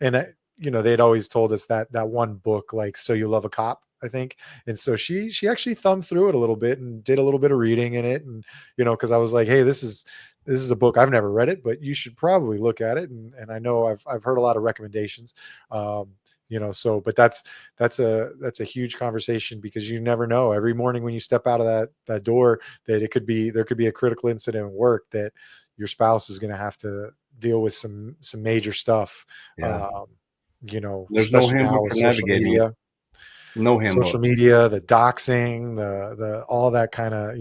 they'd always told us that one book, like So You Love a Cop, I think. And so she actually thumbed through it a little bit and did a little bit of reading in it. And, because I was like, hey, this is a book. I've never read it, but you should probably look at it. And I know I've heard a lot of recommendations, but that's a huge conversation, because you never know every morning when you step out of that door that there could be a critical incident at work that your spouse is going to have to deal with some major stuff. There's no handbook for navigating it. No handbook. Social media, the doxing, the all that kind of,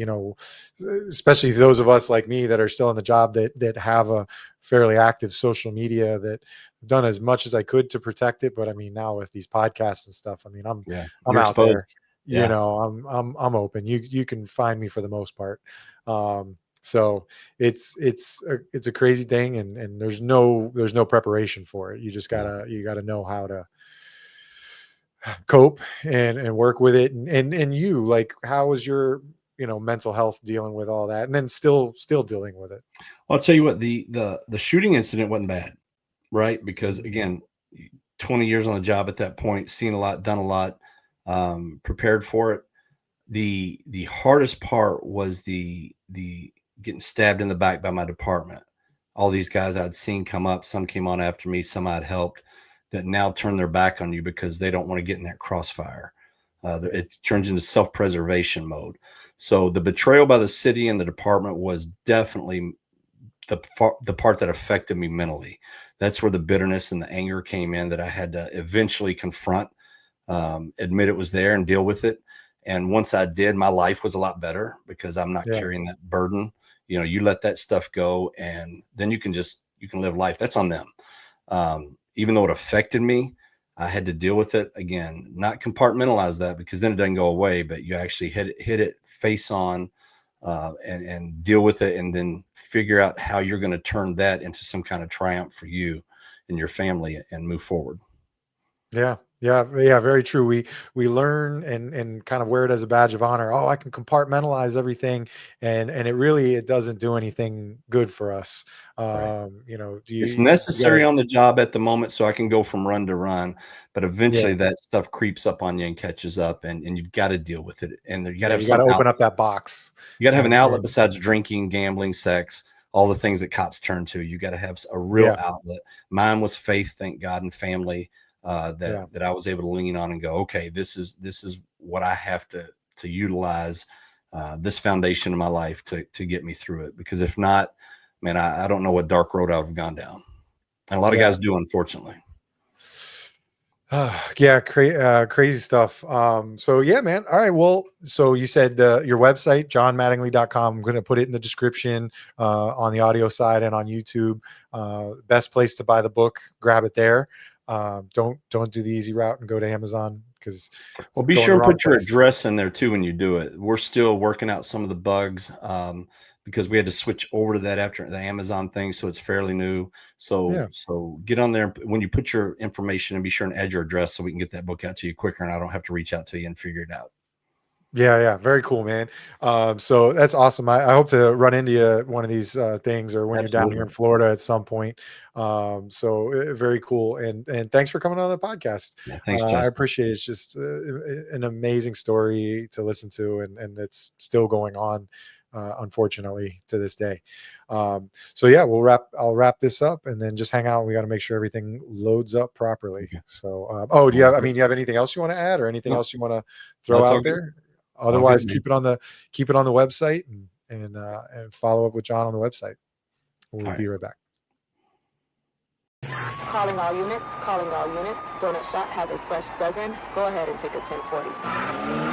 especially those of us like me that are still in the job that have a fairly active social media, that I've done as much as I could to protect it. But I mean, now with these podcasts and stuff, I mean, I'm out exposed. there. I'm open. You can find me for the most part. So it's a crazy thing, and there's no preparation for it. You just gotta know how to cope and work with it. And you, like, how was your mental health dealing with all that, and then still dealing with it? Well, I'll tell you what, the shooting incident wasn't bad, right? Because again, 20 years on the job at that point, seen a lot, done a lot, prepared for it. The hardest part was the getting stabbed in the back by my department. All these guys I'd seen come up, some came on after me, some I'd helped, that now turn their back on you because they don't want to get in that crossfire. It turns into self-preservation mode. So the betrayal by the city and the department was definitely the part that affected me mentally. That's where the bitterness and the anger came in, that I had to eventually confront, admit it was there and deal with it. And once I did, my life was a lot better because I'm not Yeah. carrying that burden. You know, you let that stuff go, and then you can live life. That's on them. Even though it affected me, I had to deal with it again, not compartmentalize that, because then it doesn't go away, but you actually hit it face on, and deal with it, and then figure out how you're going to turn that into some kind of triumph for you and your family and move forward. Yeah. Yeah. Yeah. Very true. We learn and kind of wear it as a badge of honor. Oh, I can compartmentalize everything. And it doesn't do anything good for us. Right. You know, It's you necessary gotta, on the job at the moment so I can go from run to run, but yeah. eventually that stuff creeps up on you and catches up, and you've got to deal with it. And you got to Yeah. have You got to some open up outlet. that box You got to have an outlet and besides drinking, gambling, sex, all the things that cops turn to. You got to have a real yeah. outlet. Mine was faith, thank God, and family, Yeah. that I was able to lean on and go, okay, this is what I have to utilize, this foundation in my life to get me through it. Because if not, man, I don't know what dark road I would have gone down. And a lot of Yeah. guys do, unfortunately. Yeah, crazy stuff. So yeah, man. All right. Well, so you said your website, johnmattingly.com. I'm going to put it in the description on the audio side and on YouTube. Best place to buy the book. Grab it there. Don't do the easy route and go to Amazon because Well, be going sure the and wrong put your place. address in there too when you do it. We're still working out some of the bugs, because we had to switch over to that after the Amazon thing, so it's fairly new. Yeah. So get on there when you put your information, and be sure and add your address so we can get that book out to you quicker, and I don't have to reach out to you and figure it out. Yeah, yeah, very cool, man. So that's awesome. I hope to run into you one of these things, or when you're down here in Absolutely. Florida at some point. Very cool, and thanks for coming on the podcast. Yeah, thanks, I Justin. appreciate it. It's just an amazing story to listen to, and it's still going on, unfortunately, to this day. So yeah, I'll wrap this up, and then just hang out. We got to make sure everything loads up properly. Okay. So, do you Well, have? I mean, you have anything else you want to add, or anything no, else you want to no, throw it's all out good. there? All good, Otherwise, man. keep it on the website, and follow up with John on the website. We'll All right. be right back. Calling all units. Calling all units. Donut Shop has a fresh dozen. Go ahead and take a 1040.